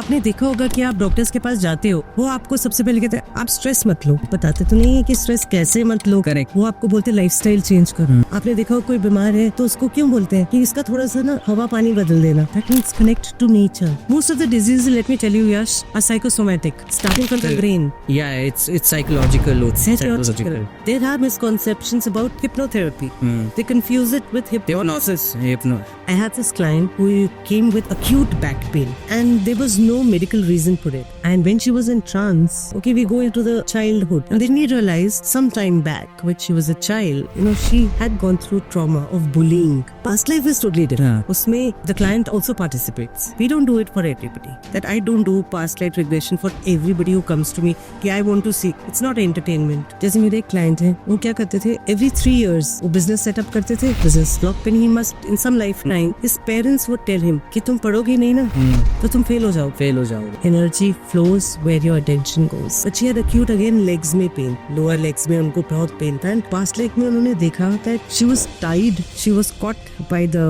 आपने देखा होगा कि आप डॉक्टर्स के पास जाते हो, वो आपको सबसे पहले कहते हैं आप स्ट्रेस मत लो, बताते तो नहीं है कि स्ट्रेस कैसे मत लो। करेक्ट। वो आपको बोलते हैं लाइफस्टाइल चेंज करो। आपने देखा हो कोई बीमार है तो उसको क्यों बोलते हैं कि इसका थोड़ा सा ना हवा पानी बदल देना, that means connect to nature. Most of the diseases, let me tell you yes, are psychosomatic, starting from the brain. Yeah, it's psychological. Psychological. There are misconceptions about hypnotherapy. They confuse it with hypnosis. I had this client who came with acute back pain and there was no medical reason for it. And when she was in trance, okay, we go into the childhood. And then we realized some time back, when she was a child, she had gone through trauma of bullying. Past life is totally different. Usme, the client also participates. We don't do it for everybody. That I don't do past life regression for everybody who comes to me. कि I want to see. It's not entertainment. जैसे मेरे एक client है, वो क्या करते थे? Every 3 years वो business setup करते थे. Business lock पे he must in some lifetime. His parents would tell him कि तुम पढ़ोगे नहीं ना, तो तुम fail हो जाओगे. Energy flows where your attention goes. But she had acute again legs में pain, lower legs में उनको बहुत pain था. And past life में उन्होंने देखा that she was tied, she was caught by the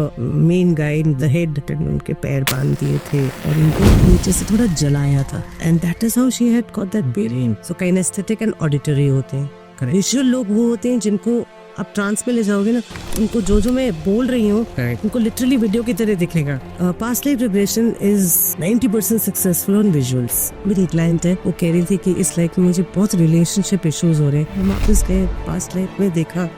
main guy in the head. उनके पैर बांध दिए थे और उनको नीचे से थोड़ा जलाया था. And that is how she had got that pain. So kinesthetic and auditory होते हैं. विजुअल लोग वो होते हैं जिनको आप ट्रांस में ले जाओगे ना, उनको जो मैं बोल रही हूँ उनको लिटरली वीडियो की तरह दिखेगा. Past life regression is 90% successful on visuals. मेरी क्लाइंट है, वो कह रही थी कि इस लाइफ में मुझे बहुत रिलेशनशिप इश्यूज हो रहे हैं. हम वापस गए पास्ट लाइफ में, देखा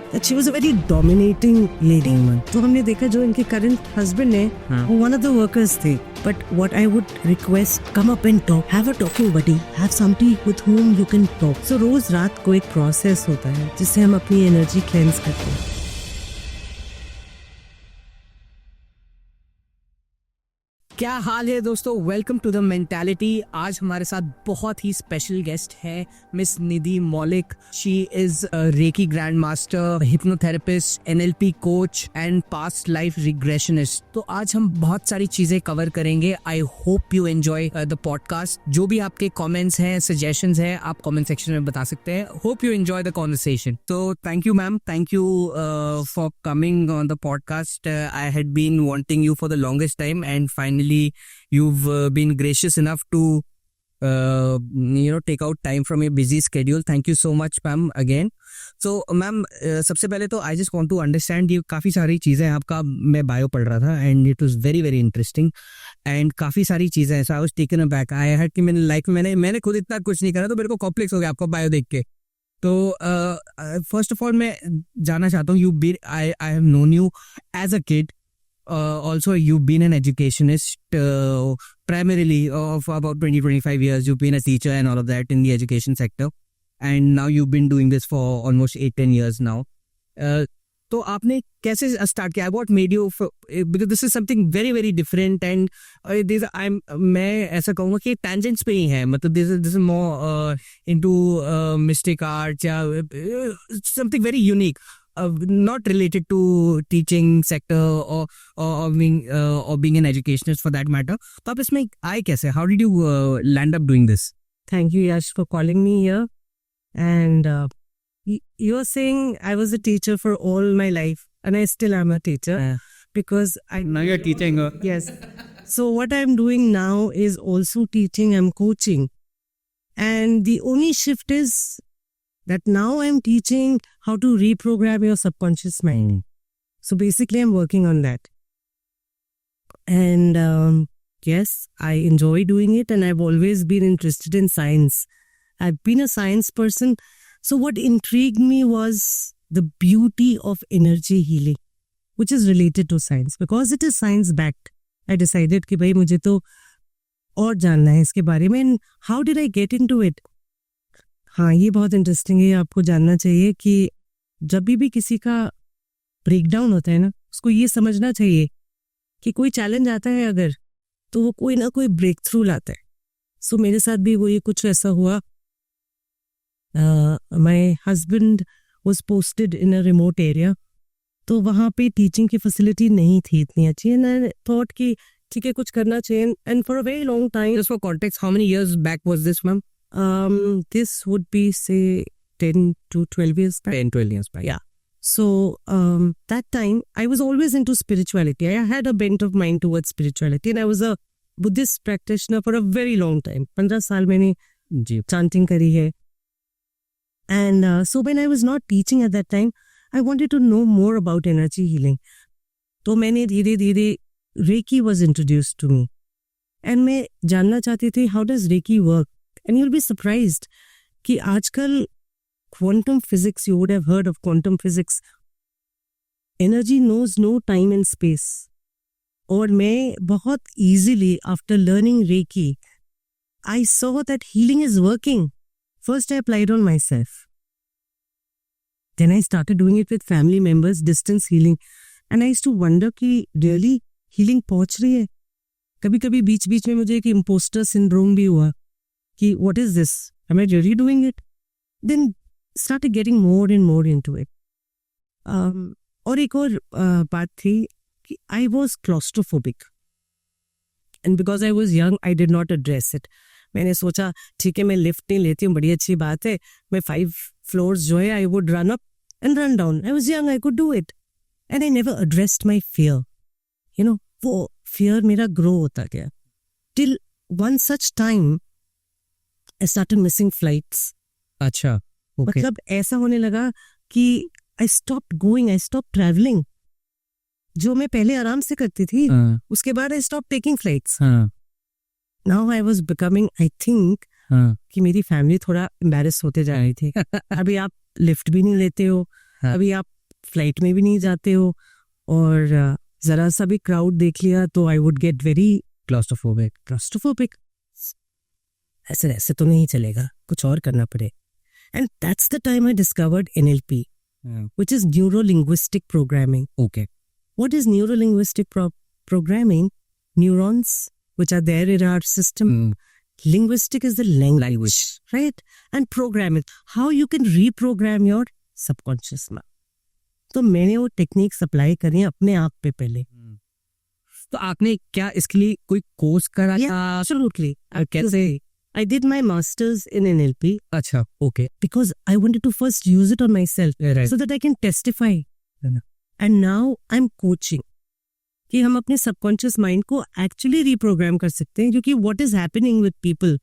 that she was a very dominating lady. तो हमने देखा जो इनके current husband है, वो one of the workers थे. But what I would request, come up and talk, have a talking buddy, have somebody with whom you can talk. So रोज रात को एक process होता है जिससे हम अपनी energy cleanse करते हैं. क्या हाल है दोस्तों, वेलकम टू द मेंटालिटी. आज हमारे साथ बहुत ही स्पेशल गेस्ट है miss Nidhi Maulik. She is reiki grand master, hypnotherapist, NLP coach and past life regressionist. तो आज हम बहुत सारी चीजें कवर करेंगे. I hope you enjoy the podcast. जो भी आपके कमेंट्स हैं, सजेशंस हैं, आप कमेंट सेक्शन में बता सकते हैं. Hope you enjoy the conversation. तो thank you ma'am, thank you for coming on the podcast. I had been wanting you for the longest time and finally you've been gracious enough to take out time from your busy schedule. Thank you so much ma'am again. So ma'am, सबसे पहले तो I just want to understand, ये काफ़ी सारी चीज़ें आपका मैं bio पढ़ रहा था and it was very very interesting and काफ़ी सारी चीज़ें ऐसा I was taken aback. I had कि मैंने लाइफ में मैंने खुद इतना कुछ नहीं करा तो मेरे को कॉम्प्लेक्स हो गया आपका बायो देख के. तो फर्स्ट ऑफ ऑल मैं जानना चाहता हूँ, I have known you as a kid. Also you've been an educationist primarily of about 20-25 years. You've been a teacher and all of that in the education sector and now you've been doing this for almost 8-10 years now. तो आपने कैसे start किया? What made you, because this is something very very different and मैं ऐसा कहूँगा कि tangents पे ही है. मतलब this is more into mystic arts या something very unique. Not related to teaching sector or being an educationist for that matter. तो आप इसमें आए कैसे? How did you land up doing this? Thank you Yash for calling me here. And you're saying I was a teacher for all my life and I still am a teacher because now you're teaching. Yes. So what I'm doing now is also teaching. I'm coaching. And the only shift is that now I'm teaching how to reprogram your subconscious mind. So basically I'm working on that. And yes, I enjoy doing it and I've always been interested in science. I've been a science person. So what intrigued me was the beauty of energy healing, which is related to science. Because it is science backed, I decided कि भाई मुझे तो और जानना है इसके बारे में. And how did I get into it? हाँ, ये बहुत इंटरेस्टिंग है. आपको जानना चाहिए कि जब भी किसी का ब्रेकडाउन होता है ना, उसको ये समझना चाहिए कि कोई चैलेंज आता है अगर, तो वो कोई ना कोई ब्रेक थ्रू लाता है. सो मेरे साथ भी वो ये कुछ ऐसा हुआ. My husband was posted in a remote area, तो वहाँ पे टीचिंग की फैसिलिटी नहीं थी इतनी अच्छी. एंड आई थॉट कि ठीक है कुछ करना चाहिए. And for a very long time. Just for context, how many years back was this ma'am? This would be say 10 to 12 years back. 10-12 years back. Yeah. So that time I was always into spirituality. I had a bent of mind towards spirituality and I was a Buddhist practitioner for a very long time. 15 साल मैंने जी chanting करी है. And so when I was not teaching at that time, I wanted to know more about energy healing. तो मैंने धीरे धीरे Reiki was introduced to me. And मैं जानना चाहती थी how does Reiki work? And you'll be surprised कि आजकल quantum physics, you would have heard of quantum physics. Energy knows no time and space. और मैं बहुत easily after learning Reiki, I saw that healing is working. First I applied on myself. Then I started doing it with family members, distance healing. And I used to wonder कि really healing पहुंच रही है. कभी कभी बीच बीच में मुझे एक imposter syndrome भी हुआ कि what is this? Am I really doing it? Then started getting more and more into it. और एक और बात थी कि I was claustrophobic. And because I was young, I did not address it. मैंने सोचा ठीक है मैं लिफ्ट नहीं लेती हूँ, बड़ी अच्छी बात है, मैं 5 floors जो है I would run up and run down. I was young, I could do it. And I never addressed my fear. You know, वो fear मेरा grow होता गया. Till one such time, I started missing flights. अच्छा okay मतलब ऐसा होने लगा कि I stopped going, I stopped traveling. जो मैं पहले आराम से करती थी, हाँ उसके बाद I stopped taking flights. हाँ Now I was becoming, I think, हाँ कि मेरी फैमिली थोड़ा embarrassed होते जा रही थी. अभी आप लिफ्ट भी नहीं लेते हो, हाँ। अभी आप फ्लाइट में भी नहीं जाते हो, और जरा सा भी क्राउड देख लिया तो I would get very claustrophobic. ऐसे ऐसे तो नहीं चलेगा, कुछ और करना पड़े. And that's the time I discovered NLP, which is neuro-linguistic programming. Okay What is neuro-linguistic programming? Neurons, which are there in our system. Linguistic is the language, right? And program it. How you can reprogram your subconscious mind. तो मैंने वो techniques apply करी अपने आप पे पहले. तो आपने क्या इसके लिए कोई कोर्स करा Yeah, था? absolutely. कैसे? I did my masters in NLP अच्छा okay because I wanted to first use it on myself right so that I can testify. Yeah. And now I'm coaching कि हम अपने सबकॉन्शियस माइंड को actually reprogram कर सकते हैं, क्योंकि what is happening with people,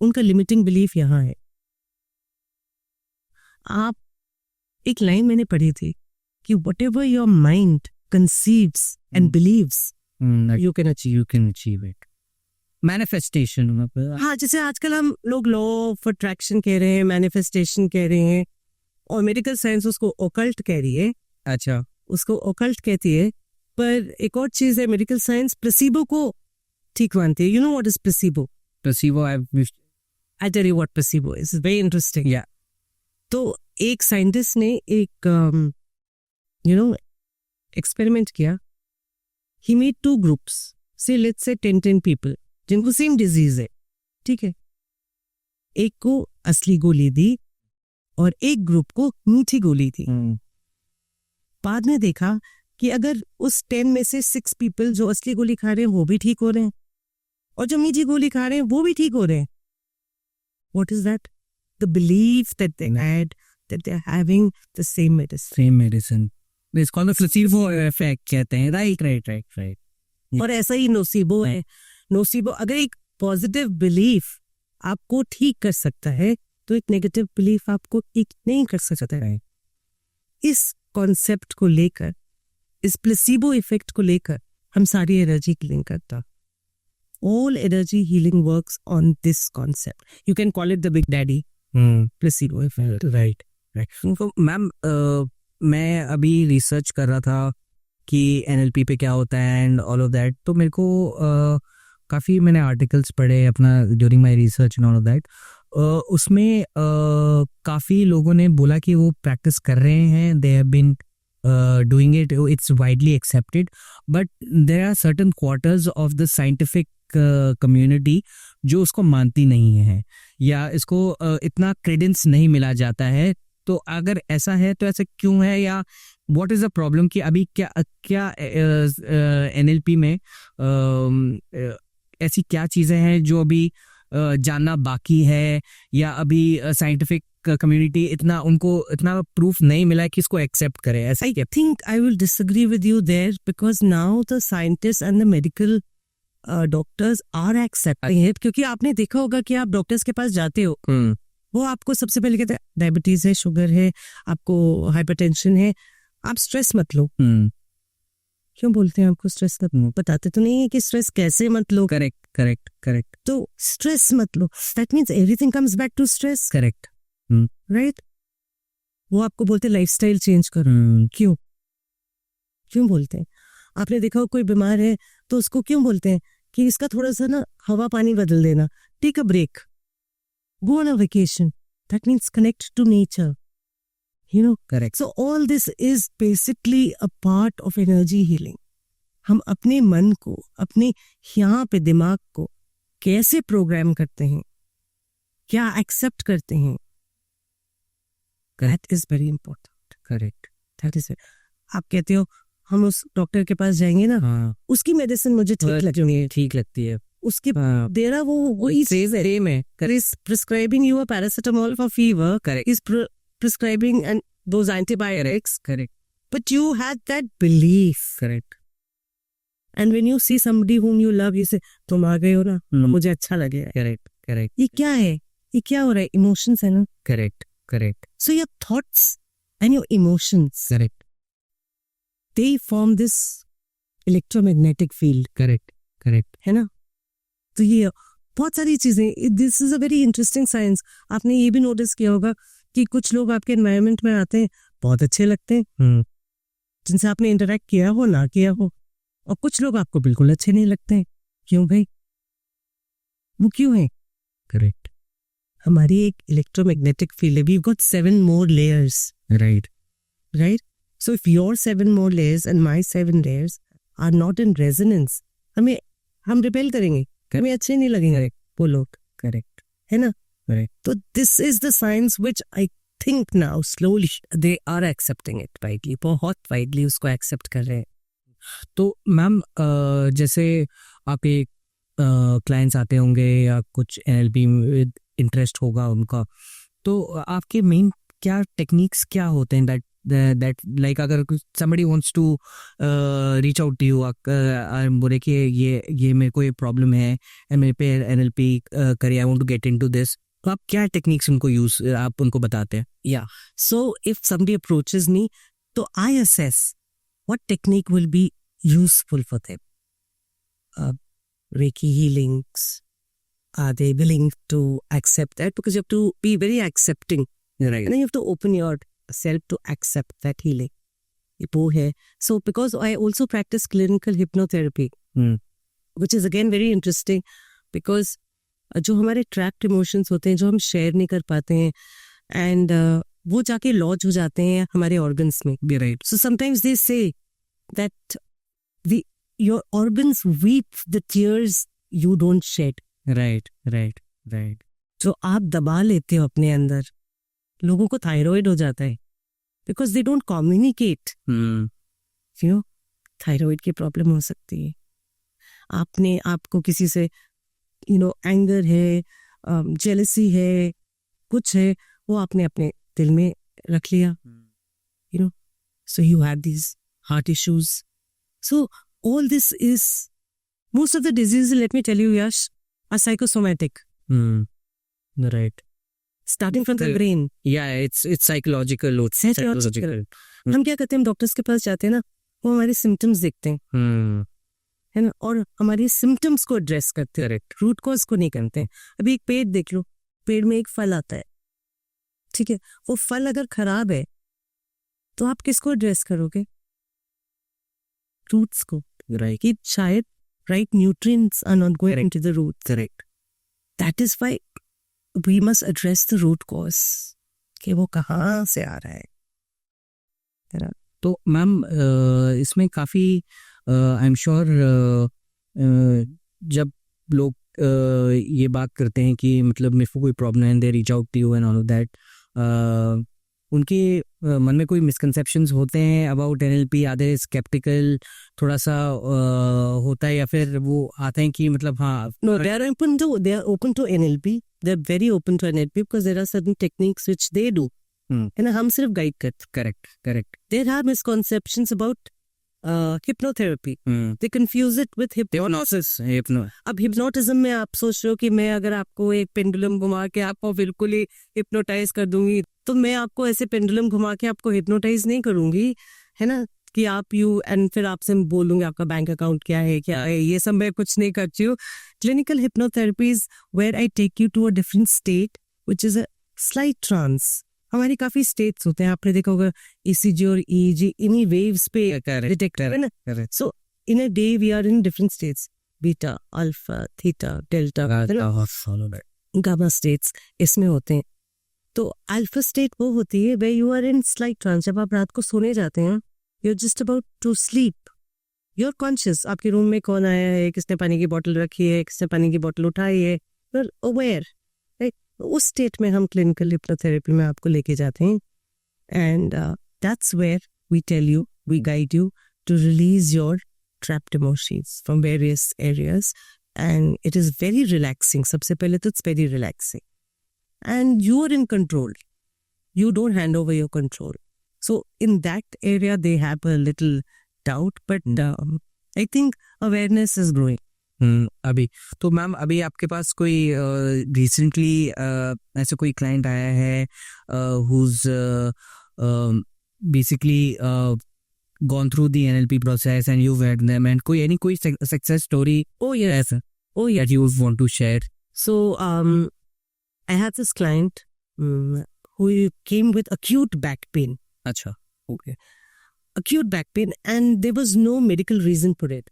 उनका लिमिटिंग बिलीफ यहाँ है. आप एक लाइन मैंने पढ़ी थी कि whatever your mind conceives and believes, you can achieve. You can achieve it. Manifestation मतलब हाँ, जैसे आजकल हम लोग लॉ ऑफ अट्रैक्शन कह रहे हैं, मैनिफेस्टेशन कह रहे हैं, और मेडिकल साइंस उसको ओकल्ट कह रही है, अच्छा उसको ओकल्ट कहती है. पर एक और चीज है, मेडिकल साइंस प्लेसिबो को ठीक मानती है. You know what is placebo? Placebo I tell you what placebo is. Very interesting. या तो एक साइंटिस्ट ने एक एक्सपेरिमेंट किया. He made 2 groups, say let's say 10 people जिनको सेम डिजीज है, ठीक है. एक को असली गोली दी और एक ग्रुप को मीठी गोली थी. बाद में देखा कि अगर उस 10 में से 6 पीपल जो असली गोली खा रहे हैं वो भी ठीक हो रहे हैं, और जो मीठी गोली खा रहे हैं वो भी ठीक हो रहे हैं. What is that? The belief that they had that they're having the same medicine. Same medicine. It's called the placebo effect कहते हैं. राइट. और ऐसा ही नोसिबो है. नोसिबो, अगर एक पॉजिटिव बिलीफ आपको ठीक कर सकता है तो एक नेगेटिव बिलीफ आपको ठीक नहीं कर सकता है. इस कॉन्सेप्ट को लेकर, इस प्लेसिबो इफेक्ट को लेकर हम सारी एनर्जी हीलिंग करता. All energy healing works on this concept. You can call it the big daddy. Placebo effect. Right. तो मैम मैं अभी रिसर्च कर रहा था कि NLP पे क्या होता है एंड ऑल ऑफ दैट. तो मेरे को काफ़ी मैंने आर्टिकल्स पढ़े अपना during my research and all of that. उसमें काफ़ी लोगों ने बोला कि वो प्रैक्टिस कर रहे हैं, they have been doing it, it's widely accepted, but there are certain quarters of the scientific community जो उसको मानती नहीं है या इसको इतना क्रेडेंस नहीं मिला जाता है. तो अगर ऐसा है तो ऐसा क्यों है, या व्हाट इज द प्रॉब्लम कि अभी क्या NLP में ऐसी क्या चीज़ें हैं जो अभी जानना बाकी है, या अभी साइंटिफिक कम्युनिटी उनको इतना प्रूफ नहीं मिला है कि इसको एक्सेप्ट करे. I think I will disagree with you there because now the scientists and the medical doctors are accepting it, क्योंकि आपने देखा होगा कि आप डॉक्टर्स के पास जाते हो, वो आपको सबसे पहले कहते हैं डायबिटीज है, शुगर है, आपको हाइपरटेंशन है, आप स्ट्रेस मत लो। क्यों बोलते हैं आपको स्ट्रेस मत लो? बताते तो नहीं है कि स्ट्रेस कैसे मत लो। Correct correct correct. तो स्ट्रेस मत लो, that means everything comes back to stress. Correct. Right. वो आपको बोलते हैं लाइफस्टाइल चेंज करो। क्यों क्यों बोलते हैं? आपने देखा हो कोई बीमार है तो उसको क्यों बोलते हैं कि इसका थोड़ा सा ना हवा पानी बदल देना, take a break, go on a vacation. That means connect to nature. You know? Correct. So all this is basically a part of energy healing. हम अपने मन को, अपने यहाँ पे दिमाग को कैसे प्रोग्राम करते हैं, क्या एक्सेप्ट करते हैं, that is very important. Correct. That is it. आप कहते हो हम उस डॉक्टर के पास जाएंगे ना, हाँ, उसकी मेडिसिन मुझे ठीक लगती है, उसके देरा वो सेम है। is prescribing you a paracetamol for fever. Correct. Is prescribing and those antibiotics. Correct. But you had that belief. Correct. And when you see somebody whom you love, you say, तुम आ गए हो ना, मुझे अच्छा लगेगा। Correct. Correct. ये क्या है? ये क्या हो रहा है? Emotions है ना? Correct. Correct. So your thoughts and your emotions, Correct. they form this electromagnetic field. Correct. Correct. है ना? तो ये बहुत सारी चीजें, this is a very interesting science. आपने ये भी नोटिस किया होगा कि कुछ लोग आपके एनवायरनमेंट में आते हैं, बहुत अच्छे लगते हैं, जिनसे आपने इंटरेक्ट किया हो ना किया हो, और कुछ लोग आपको बिल्कुल अच्छे नहीं लगते हैं। क्यों भाई? वो क्यों है? करेक्ट। हमारी एक इलेक्ट्रोमैग्नेटिक फील्ड है, we got 7 more layers. Right Right? So if your 7 more layers and my 7 layers are not in resonance, हम रिपेल करेंगे, हमें अच्छे नहीं लगेंगे वो लोग। करेक्ट है ना? करेक्ट। तो this is the science which I think now slowly they are accepting it widely, बहुत वाइडली उसको एक्सेप्ट कर रहे हैं। तो मैम जैसे आपके क्लाइंट्स आते होंगे या कुछ NLP में इंटरेस्ट होगा उनका, तो आपके मेन क्या टेक्निक्स क्या होते हैं that like अगर somebody wants to reach out to you और बोले कि ये मेरे को ये प्रॉब्लम है और मेरे पे NLP करिए, I want to get into this, तो आप क्या टेक्निक्स आप उनको बताते हैं? Yeah. So if somebody approaches me, तो I assess what technique will be useful for them. Reiki healings, are they willing to accept that? Because you have to be very accepting. Right. And then you have to open yourself to accept that healing. वो है. So because I also practice clinical hypnotherapy, which is again very interesting, because जो हमारे trapped emotions होते हैं, जो हम share नहीं कर पाते हैं, and वो जाके lodge हो जाते हैं हमारे organs में. Be right. So sometimes they say that your organs weep the tears you don't shed. Right, right, right. जो आप दबा लेते हो अपने अंदर, लोगों को थायराइड हो जाता है because they don't communicate. You know, thyroid की प्रॉब्लम हो सकती है। आपको किसी से एंगर है, जेलसी है, कुछ है, वो आपने अपने दिल में रख लिया, so you have these heart issues. So all this is, most of the diseases, let me tell you, Yash, are psychosomatic. Right. Starting from the brain. Yeah, it's psychological. Psychological. हम क्या करते हैं, हम डॉक्टर्स के पास जाते हैं ना, वो हमारे सिम्टम्स देखते हैं, है ना, और हमारे सिम्टम्स को एड्रेस करते हैं, रूट कॉज को नहीं करते हैं। अभी एक पेड़ देख लो, पेड़ में एक फल आता है, ठीक है, वो फल अगर खराब है तो आप किसको एड्रेस करोगे? रूट्स को, राइट, कि शायद right nutrients are not going into the roots. Correct. That is why we must address the root cause, कि वो कहाँ से आ रहा है। तो मैम इसमें काफ़ी आई एम श्योर जब लोग ये बात करते हैं कि मतलब मेरे को कोई प्रॉब्लम है, they reach out to you and all of that, उनके मन में कोई मिसकंसेप्शंस होते हैं अबाउट NLP? आधे स्केप्टिकल थोड़ा सा होता है, या फिर वो आते हैं कि मतलब हाँ, no, they are open to NLP, they are very open to NLP because there are certain techniques which they do, है ना, हम सिर्फ गाइड करते। Correct. There are misconceptions about hypnotherapy. They confuse it with hypnosis. अब hypnotism में आप सोच रहे हो कि मैं अगर आपको एक पेंडुलम घुमा के आपको बिल्कुल ही हिप्नोटाइज कर दूंगी, तो मैं आपको ऐसे पेंडुलम घुमा के आपको हिप्नोटाइज नहीं करूंगी, है ना, कि आप एंड फिर आपसे बोलूंगी आपका बैंक अकाउंट क्या है, ये सब मैं कुछ नहीं करती हूँ. Clinical hypnotherapy is where I take you to a different state which is a slight trance. हमारी काफी स्टेट्स होते हैं, आपने देखा होगा ECG और EEG इन्हीं वेव्स पे डिटेक्ट है ना. So in a day we are in different states, beta, alpha, theta, delta, gamma states इसमें होते हैं. तो अल्फा स्टेट वो होती है where you are in slight trance. जब आप रात को सोने जाते हैं, you're just about to sleep, you're conscious. आपके रूम में कौन आया है, किसने पानी की बोतल रखी है, किसने पानी की बोतल उठाई है, you're aware. उस स्टेट में हम क्लिनिकल हिप्नोथेरेपी में आपको लेके जाते हैं. And that's where we tell you, we guide you to release your trapped emotions from various areas. And it is very relaxing. सबसे पहले तो it's very relaxing and you are in control. You don't hand over your control. So in that area they have a little doubt, but I think awareness is growing. अभी तो ma'am, अभी आपके पास कोई recently ऐसा कोई client आया है who's basically gone through the NLP process and you've had them, and कोई success story? Oh yes. That you would want to share? So I had this client who came with acute back pain. अच्छा, okay. Acute back pain, and there was no medical reason for it.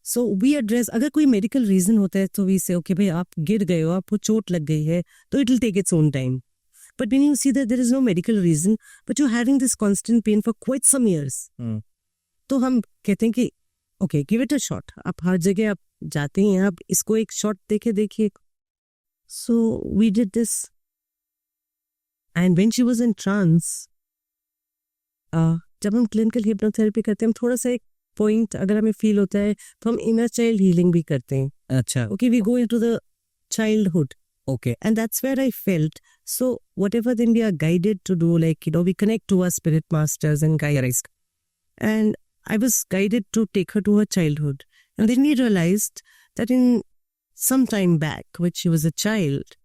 So we address, अगर कोई medical reason होता है तो we say okay भाई आप गिर गए हो, आपको चोट लग गई है, तो it will take its own time. But when you see that there is no medical reason, but you're having this constant pain for quite some years, तो हम कहते हैं कि okay, give it a shot. आप हर जगह आप जाते हैं, आप इसको एक शॉट देके देखिए. So we did this, and when she was in trance, जब हम क्लिनिकल हिप्नोथेरेपी करते हैं, हम थोड़ा सा एक पॉइंट अगर हमें फील होता है तो हम इनर चाइल्ड हीलिंग भी करते हैं. अच्छा, okay, we go into the childhood. okay. And that's where I felt, so whatever then we are guided to do, like, you know, we connect to our spirit masters and guides. And I was guided to take her to her childhood. And then we realized that in some time back, when she was a child,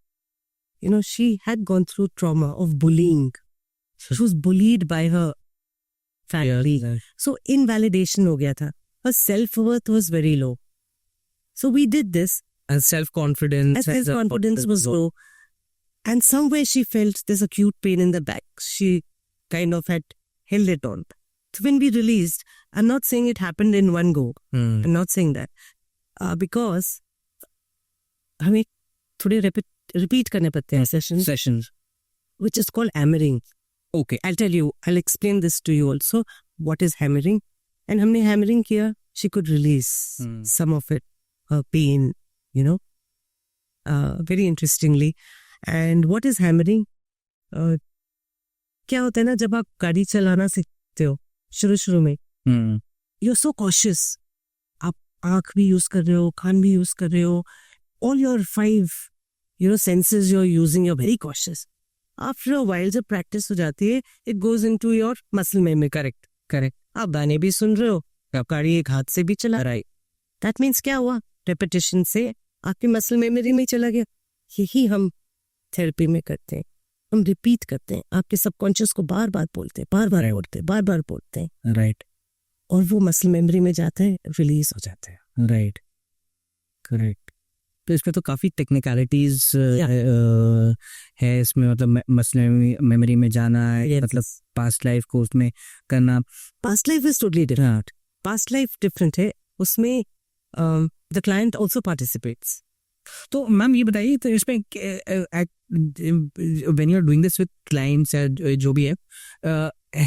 you know, she had gone through trauma of bullying. She was bullied by her family. Yeah. So invalidation हो गया था. Her self-worth was very low. So we did this. And self-confidence. As confidence was low. And somewhere she felt this acute pain in the back. She kind of had held it on. So when we released, I'm not saying it happened in one go. I'm not saying that. Because हमें थोड़े repeat करने पड़ते हैं sessions. Which is called hammering. Okay. I'll tell you, I'll explain this to you also. What is hammering? And हमने hammering किया, she could release some of it, her pain, you know, very interestingly. And what is hammering? क्या होता है ना, जब आप गाड़ी चलाना सीखते हो शुरू में, you're so cautious. आप आँख भी यूज कर रहे हो, कान भी यूज कर रहे हो, all your 5, you know, senses you're using, you're very cautious. After a while जब practice हो जाती है, it goes into your muscle memory. Correct. आप गाने भी सुन रहे हो, आप गाड़ी एक हाथ से भी चला रहा है. That means क्या हुआ? Repetition से आपकी muscle memory में चला गया. यही हम थेरेपी में करते हैं. हम रिपीट करते हैं, आपके सबकॉन्शियस को बार बार बोलते हैं, बार बार बोलते हैं. राइट. और वो मसल मेमोरी में जाता है, रिलीज हो जाता है. Right, correct. तो इसमें तो काफ़ी टेक्निकलिटीज है इसमें, मतलब मसल मेमोरी में जाना है, मतलब पास्ट लाइफ को उसमें करना. Past life is totally different. Past life different है, उसमें द क्लाइंट ऑल्सो पार्टिसिपेट्स. तो मैम ये बताइए, तो इसमें when you are doing this with clients जो भी है,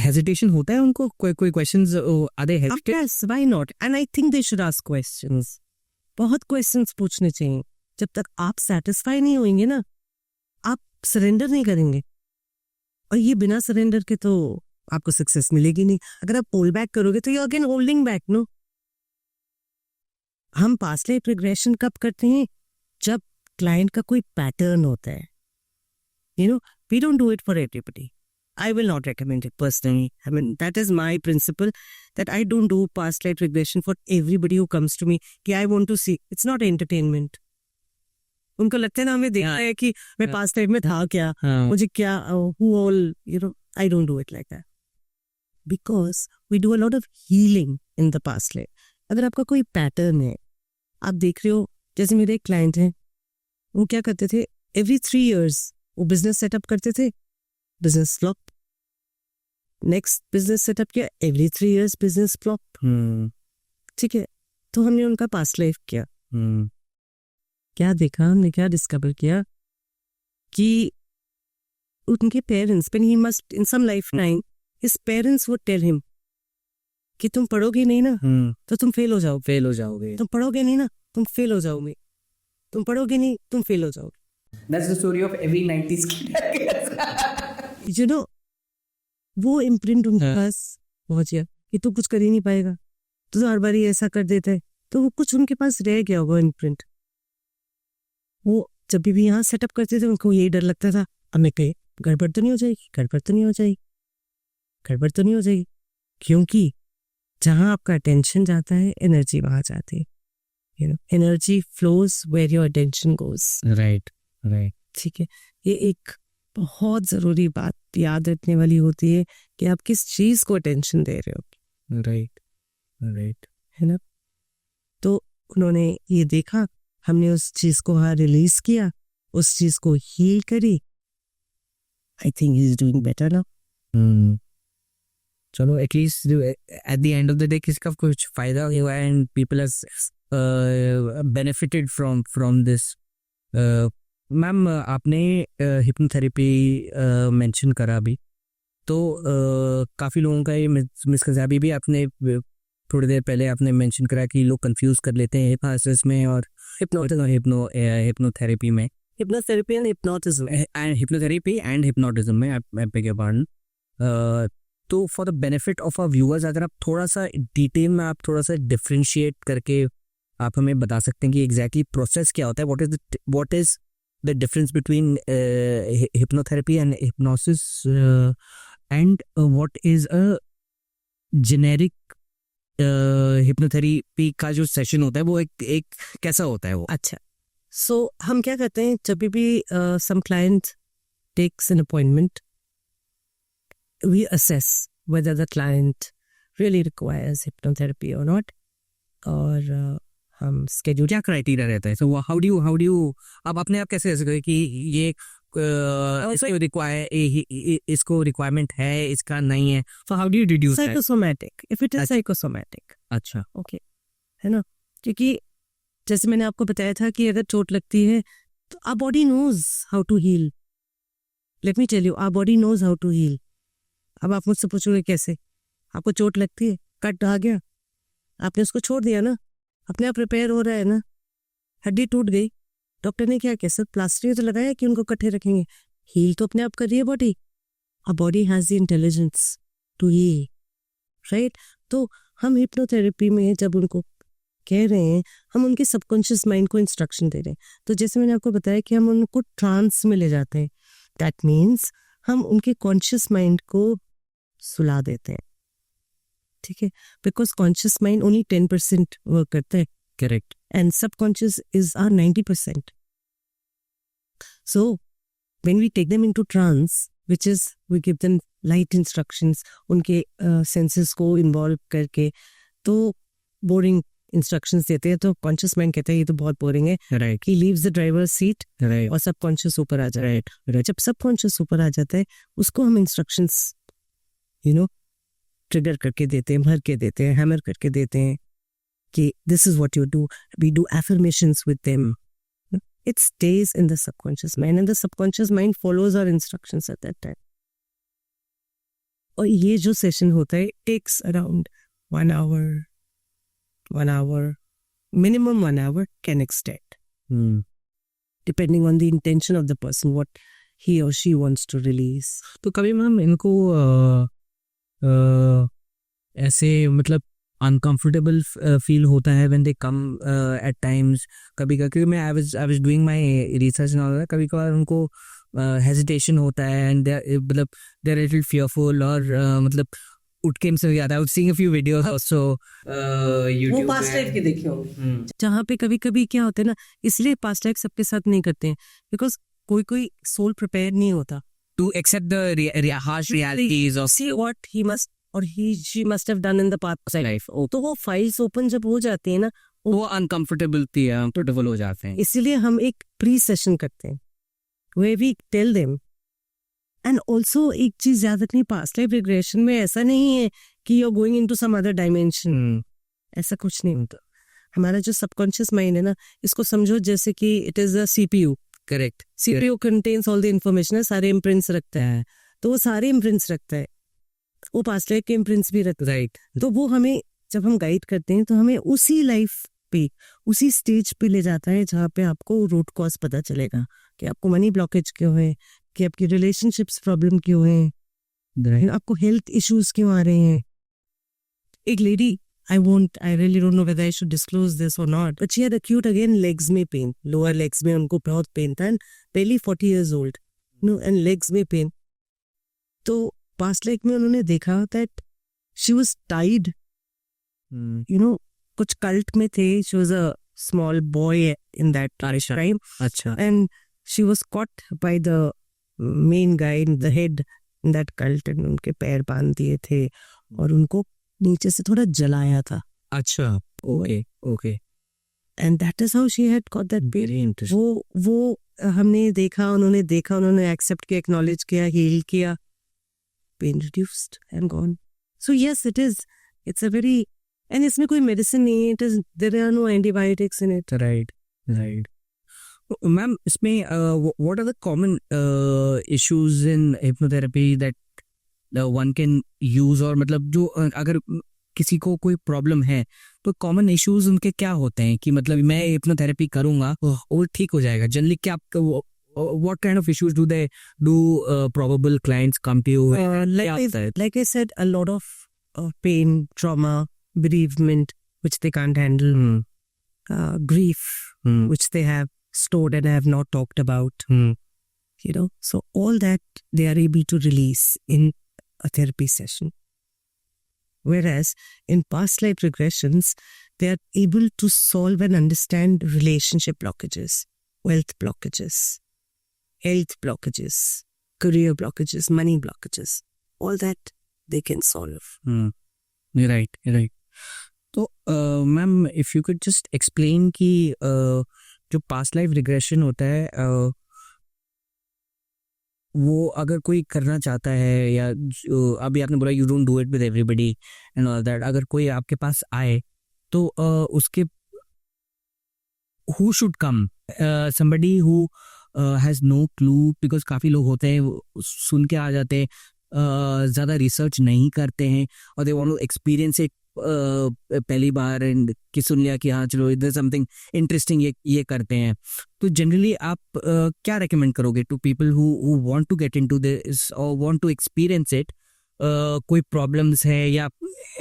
हेजिटेशन होता है उनको? कोई questions are they hesitate? Yes, why not? And I think they should ask questions. बहुत क्वेश्चंस पूछने चाहिए. जब तक आप सेटिस्फाई नहीं होंगे ना, आप सरेंडर नहीं करेंगे. और ये बिना सरेंडर के तो आपको सक्सेस मिलेगी नहीं. अगर आप पुल बैक करोगे तो you again holding back. No, हम पास्ट लाइफ रिग्रेशन कब करते हैं? जब क्लाइंट का कोई पैटर्न होता है. You know, we don't do it for everybody. I will not recommend it personally. I mean, that is my principle, that I don't do past life regression for everybody who comes to me कि I want to see. It's not entertainment. उनको लगता है ना हमें देखना है कि मैं past life में था क्या, मुझे क्या, who all, you know, I don't do it like that. Because we do a lot of healing in the past life. अगर आपका कोई पैटर्न है, आप देख रहे हो, जैसे मेरे एक क्लाइंट हैं, वो क्या करते थे, every 3 years वो बिजनेस सेटअप करते थे, business flop, next business setup किया, एवरी 3 years बिजनेस फ्लॉप. ठीक है, तो हमने उनका पास्ट लाइफ किया. क्या देखा हमने, क्या डिस्कवर किया कि उनके parents, when he must in some lifetime his parents would tell him कि तुम पढ़ोगे नहीं ना तो तुम फेल हो जाओगे, तुम पढ़ोगे नहीं ना तुम फेल हो जाओगे, तुम पढ़ोगे नहीं तुम फेल हो जाओगे. That's the story of every 90s kid. You know, वो इम्प्रिंट उनके पास पहुंच गया कि तू कुछ कर ही नहीं पाएगा, तो हर बार ऐसा कर देता है, तो वो कुछ उनके पास रह गया होगा इम्प्रिंट. वो जब भी यहाँ सेटअप करते थे उनको यही डर लगता था, अब मैं कहीं गड़बड़ तो नहीं हो जाएगी, गड़बड़ तो नहीं हो जाएगी, गड़बड़ तो नहीं हो जाएगी, क्योंकि जहाँ आपका अटेंशन जाता है एनर्जी वहाँ जाती है. You know, energy flows where your attention goes. Right. ठीक है, ये एक बहुत ज़रूरी बात याद रखने वाली होती है कि आप किस चीज़ को अटेंशन दे रहे हो. राइट. है ना. तो उन्होंने ये देखा, हमने उस चीज़ को वहाँ रिलीज किया, उस चीज़ को हील करी. I think he is doing better now. चलो, at least at the end of the day किसी का कुछ फायदा हुआ है and people has benefited from this. Ma'am, आपने हिप्नोथेरेपी मेंशन करा अभी, तो काफ़ी लोगों का ये मिसकंसेप्शन भी आपने थोड़ी देर पहले आपने मेंशन करा कि लोग कंफ्यूज कर लेते हैं हिप्नोसिस में और हिप्नोथेरेपी में. Hypnotherapy and hypnotism. Hypnotherapy and hypnotism में मैं बेग योर पार्डन. तो for the benefit of our viewers, अगर आप थोड़ा सा डिटेल में आप थोड़ा सा डिफरेंशिएट करके आप हमें बता सकते हैं कि एग्जैक्टली प्रोसेस क्या होता है, what is the difference between hypnotherapy and hypnosis, and what is a generic hypnotherapy का जो सेशन होता है वो एक कैसा होता है वो. अच्छा, सो हम क्या करते हैं, जब भी some client takes an appointment, we assess whether the client really requires hypnotherapy or not, और हम schedule. क्या क्राइटेरिया रहता है? So how do you आप अपने आप कैसे कह सकते कि ये इसको रिक्वायरमेंट है, इसका नहीं है? So how do you deduce that? Psychosomatic, if it is psychosomatic. अच्छा, okay, है ना. क्योंकि जैसे मैंने आपको बताया था कि अगर चोट लगती है तो our body knows how to heal. Let me tell you, our body knows how to heal. अब आप मुझसे पूछोगे कैसे, आपको चोट लगती है, कट आ गया, आपने उसको छोड़ दिया ना, अपने आप रिपेयर हो रहा है ना, हड्डी टूट गई, डॉक्टर ने क्या किया, सिर्फ प्लास्टर तो लगाया कि उनको इकट्ठे रखेंगे, हील तो अपने आप कर रही है body. A body has the intelligence to heal, right. तो हम हिप्नोथेरेपी में जब उनको कह रहे हैं, हम उनके सबकॉन्शियस माइंड को इंस्ट्रक्शन दे रहे हैं. तो जैसे मैंने आपको बताया कि हम उनको ट्रांस में ले जाते हैं, दैट मीन्स हम उनके कॉन्शियस माइंड को सुला देते हैं. ठीक है, because conscious mind only 10% work करता है. Correct. And subconscious is are 90%. So when we take them into trance, which is we give them light instructions, उनके सेंसेस को इन्वॉल्व करके, तो बोरिंग इंस्ट्रक्शंस देते हैं, तो कॉन्शियस माइंड कहता है ये तो बहुत बोरिंग है, right. He leaves the driver seat, right. और सबकॉन्शियस ऊपर आ जाता है. राइट. जब सबकॉन्शियस ऊपर आ जाता है, उसको हम इंस्ट्रक्शंस ट्रिगर करके देते हैं, भर के देते हैं, हैमर करके देते हैं कि this is what you do. We do affirmations with them. It stays in the subconscious mind and the subconscious mind follows our instructions at that time. और ये जो सेशन होता है takes around 1 hour, minimum 1 hour, can extend, depending on the intention of the person, what he or she wants to release. तो कभी ma'am इनको ऐसे मतलब अनकंफर्टेबल फील होता है when they come at times? कभी क्योंकि मैं I was doing my research ना, कभी कभार उनको हेजिटेशन होता है एंड मतलब दे आर लिटिल fearful और मतलब उठ के से याद आई seeing a few videos also वो YouTube पास्ट लाइफ पे। के देखे होंगे जहाँ पे कभी कभी क्या होता है ना, इसलिए पास्ट लाइफ सबके साथ नहीं करते हैं बिकॉज कोई कोई सोल प्रिपेयर नहीं होता to accept the harsh realities of see what he must or she must have done in the past life. तो वो फाइल्स ओपन जब हो जाती है ना, वो अनकंफर्टेबल हो जाते हैं। इसीलिए हम एक प्री सेशन करते हैं where we tell them। And also एक चीज याद रखनी, पास्ट लाइफ रिग्रेशन में ऐसा नहीं है कि you are going into some other dimension, ऐसा कुछ नहीं होता। हमारा जो सबकॉन्शियस माइंड है ना, इसको समझो जैसे कि it is a CPU. Correct. CPU contains all the information, सारे इम्प्रिंट्स रखता है, तो वो सारे इम्प्रिंट्स रखता है, वो पास्ट लाइफ के इम्प्रिंट्स भी रखता है। राइट। तो वो हमें जब हम गाइड करते हैं तो हमें उसी लाइफ पे, उसी स्टेज पे ले जाता है जहाँ पे आपको रूट कॉज पता चलेगा कि आपको मनी ब्लॉकेज क्यों है, कि आपकी रिलेशनशिप्स प्रॉब्लम क्यों है, आपको हेल्थ इश्यूज क्यों आ रहे हैं। एक lady, I really don't know whether I should disclose this or not, but she had acute again legs में pain, lower legs में उनको बहुत पेन था, and barely 40 years old, and legs में pain। तो past life में उन्होंने देखा that she was tied, कुछ cult में थे, she was a small boy in that time, अच्छा। and she was caught by the main guy in the head in that cult, and उनके पैर बांध दिए थे और उनको नीचे से थोड़ा जलाया था। अच्छा, okay okay. And that is how she had got that pain. Very interesting. वो हमने देखा, उन्होंने एक्सेप्ट किया, एक्नॉलेज किया, हील किया, pain reduced and gone. So yes, it's a very, and इसमें कोई मेडिसिन नहीं है, it is, there are no antibiotics in it. Right. Ma'am, इसमें what are the common issues in hypnotherapy that one can use, और मतलब जो अगर किसी को कोई प्रॉब्लम है तो कॉमन इश्यूज उनके क्या होते हैं कि मतलब मैं हिप्नोथेरेपी करूंगा और ठीक हो जाएगा जनरली? क्या what kind of issues do they do probable clients come to you with? Like I said, a lot of pain, trauma, bereavement which they can't handle, grief which they have stored and have not talked about, so all that they are able to release in a therapy session. Whereas in past life regressions, they are able to solve and understand relationship blockages, wealth blockages, health blockages, career blockages, money blockages. All that they can solve. Right. So, ma'am, if you could just explain कि जो past life regression होता है, वो अगर कोई करना चाहता है, या अभी आपने बोला you don't do it with everybody and all that, अगर कोई आपके पास आए तो उसके who should come, somebody who has no clue, because काफ़ी लोग होते हैं सुन के आ जाते हैं, ज़्यादा रिसर्च नहीं करते हैं और they want to experience it पहली बार एंड कि सुन लिया कि हाँ चलो इधर समथिंग इंटरेस्टिंग ये करते हैं। तो जनरली आप क्या रेकमेंड करोगे to people who want to get into this और वांट टू एक्सपीरियंस इट? कोई प्रॉब्लम्स है या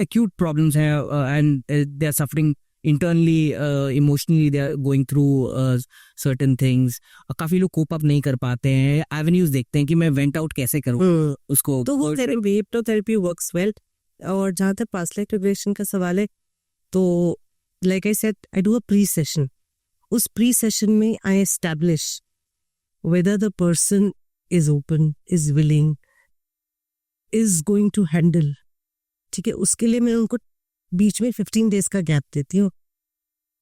एक्यूट प्रॉब्लम्स हैं and they are suffering internally, emotionally they are going through certain things, काफ़ी लोग कोप अप नहीं कर पाते हैं, एवेन्यूज देखते हैं कि मैं वेंट आउट कैसे करूँ उसको। तो वो हिप्नोथेरेपी वर्क्स वेल। और जहाँ तक पास्ट लाइफ रिग्रेशन का सवाल है, तो like I said, I do a pre session. उस प्री सेशन में I establish whether the person is open, is willing, is going to handle. ठीक है, उसके लिए मैं उनको बीच में 15 days का गैप देती हूँ,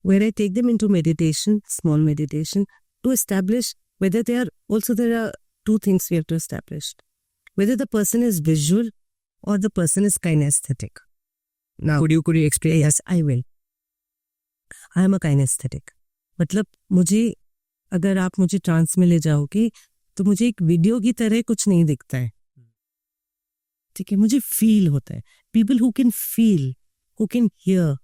where I take them into meditation, small meditation, to establish whether they are, also there are 2 things we have to establish, whether the person is visual or the person is kinesthetic. Now, could you explain? Yes, I will. I am a kinesthetic. मतलब मुझे, अगर आप मुझे trans में ले जाओगे तो मुझे एक वीडियो की तरह कुछ नहीं दिखता है, ठीक है, मुझे फील होता है। People who can feel, who can hear,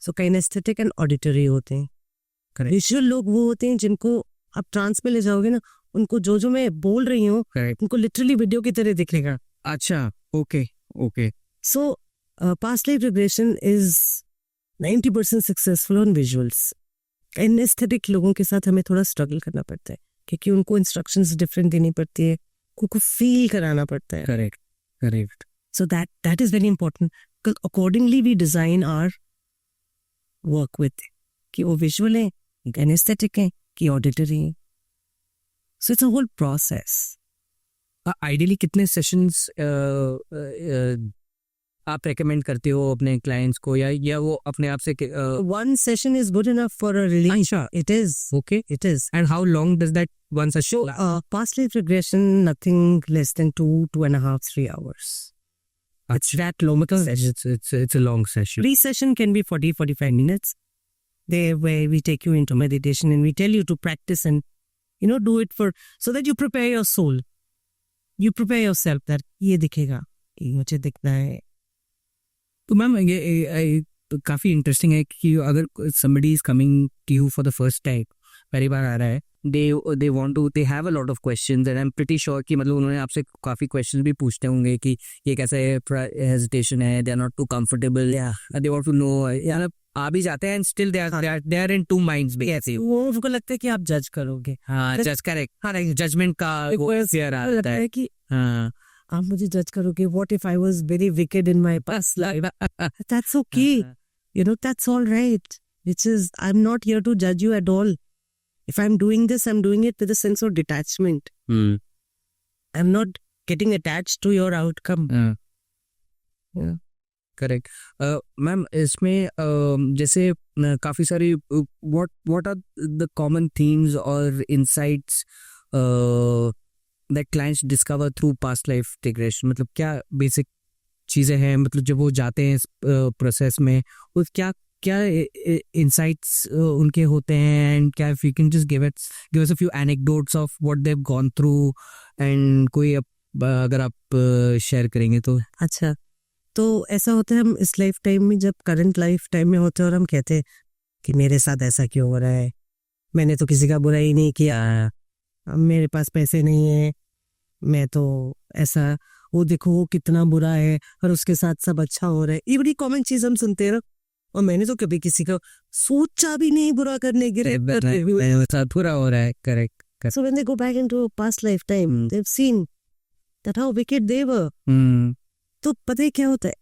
so kinesthetic and auditory होते हैं। विजुअल लोग वो होते हैं जिनको आप ट्रांस में ले जाओगे ना, उनको जो मैं बोल रही हूँ उनको लिटरली वीडियो की तरह दिखेगा। अच्छा, okay. So, past life regression is 90% successful on visuals. Kinesthetic लोगों के साथ हमें थोड़ा स्ट्रगल करना पड़ता है, क्योंकि उनको इंस्ट्रक्शंस डिफरेंट देनी पड़ती है, उनको फील कराना पड़ता है. Correct correct. So that is very important. Because accordingly we design our work with कि वो visual है, कि anesthetic है, कि auditory है. So it's a whole process. Ideally कितने सेशंस आप रेकमेंड करते हो अपने क्लाइंट्स को, या वो अपने आप से One session is good enough for a relief. अच्छा. It is. Okay. It is. And how long does that one session last? Past life regression, nothing less than 2.5, 3 hours. It's that long because It's a long session. every session can be 40, 45 minutes. There where we take you into meditation and we tell you to practice and, do it so that you prepare your soul. You prepare yourself that ये दिखेगा, ये मुझे दिखना है. तो ma'am ये काफ़ी interesting है कि अगर somebody is coming to you for the first time, पहली बार आ रहा है, they have a lot of questions and I'm pretty sure कि मतलब उन्होंने आपसे काफ़ी questions भी पूछते होंगे कि ये कैसा है, hesitation है, they are not too comfortable, they want to know, यार आ भी जाते हैं and still they are in two minds basically. वो उनको लगता है कि आप जज करोगे. हाँ, जज करेक्ट. हाँ, जजमेंट का वो fear आता है कि हाँ, आप मुझे जज करोगे. What if I was very wicked in my past life? That's okay. That's all right. Which is, I'm not here to judge you at all. If I'm doing this, I'm doing it with a sense of detachment. I'm not getting attached to your outcome. Yeah. Correct. Ma'am इसमें जैसे काफ़ी सारी what are the common themes or insights that clients discover through past life regression? मतलब क्या basic चीज़ें हैं, मतलब जब वो जाते हैं इस प्रोसेस में, उस क्या insights उनके होते हैं, and क्या if you can just give us a few anecdotes of what they've gone through and कोई अगर आप शेयर करेंगे तो. अच्छा, तो ऐसा होता है हम इस लाइफ टाइम में, जब करंट लाइफ टाइम में होते हैं और हम कहते हैं कि मेरे साथ ऐसा क्यों हो रहा है, मैंने तो किसी का बुरा ही नहीं किया, मेरे पास पैसे नहीं है, मैं तो ऐसा, वो देखो वो कितना बुरा है और उसके साथ सब अच्छा हो रहा है. ये बड़ी कॉमन चीज हम सुनते हैं ना, और मैंने तो कभी किसी का सोचा भी नहीं बुरा करने के लिए पूरा हो रहा है. Correct. So when they go back into past lifetime, they've seen that how wicked they were. तो पता है क्या होता है,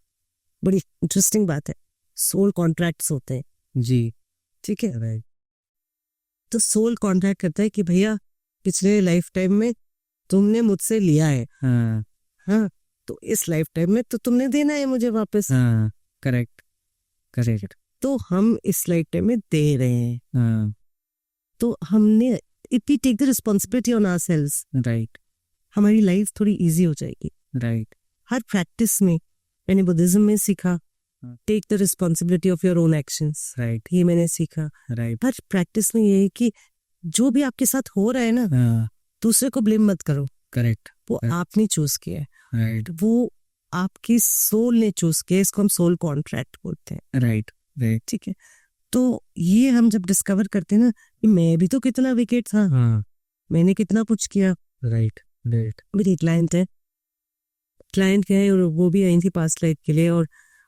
बड़ी इंटरेस्टिंग बात है, सोल कॉन्ट्रैक्ट्स होते हैं जी. ठीक है. तो सोल कॉन्ट्रैक्ट करता है कि भैया पिछले लाइफ टाइम में तुमने मुझसे लिया है, हाँ, तो इस लाइफ टाइम में तो तुमने देना है मुझे वापस. Correct correct. तो हम इस लाइफ टाइम में दे रहे हैं. तो हमने, if we take the responsibility on ourselves, right, हमारी लाइफ थोड़ी इजी हो जाएगी. राइट. हर प्रैक्टिस में मैंने बुद्धिज्म में सीखा, take the responsibility of your own actions, right, ये मैंने सीखा. राइट. हर प्रैक्टिस में ये है कि जो भी आपके साथ हो रहा है ना, दूसरे को ब्लेम मत करो. करेक्ट. वो आपने चूज किया है, राइट, वो आपकी सोल ने चूज किया. इसको हम सोल कॉन्ट्रैक्ट बोलते हैं. Right, right. ठीक है. तो ये हम जब डिस्कवर करते हैं ना कि मैं भी तो कितना विकेट था, मैंने कितना कुछ किया. Right, right. मेरी क्लाइंट क्या है, और वो भी आई थी पास्ट लाइफ के लिए, और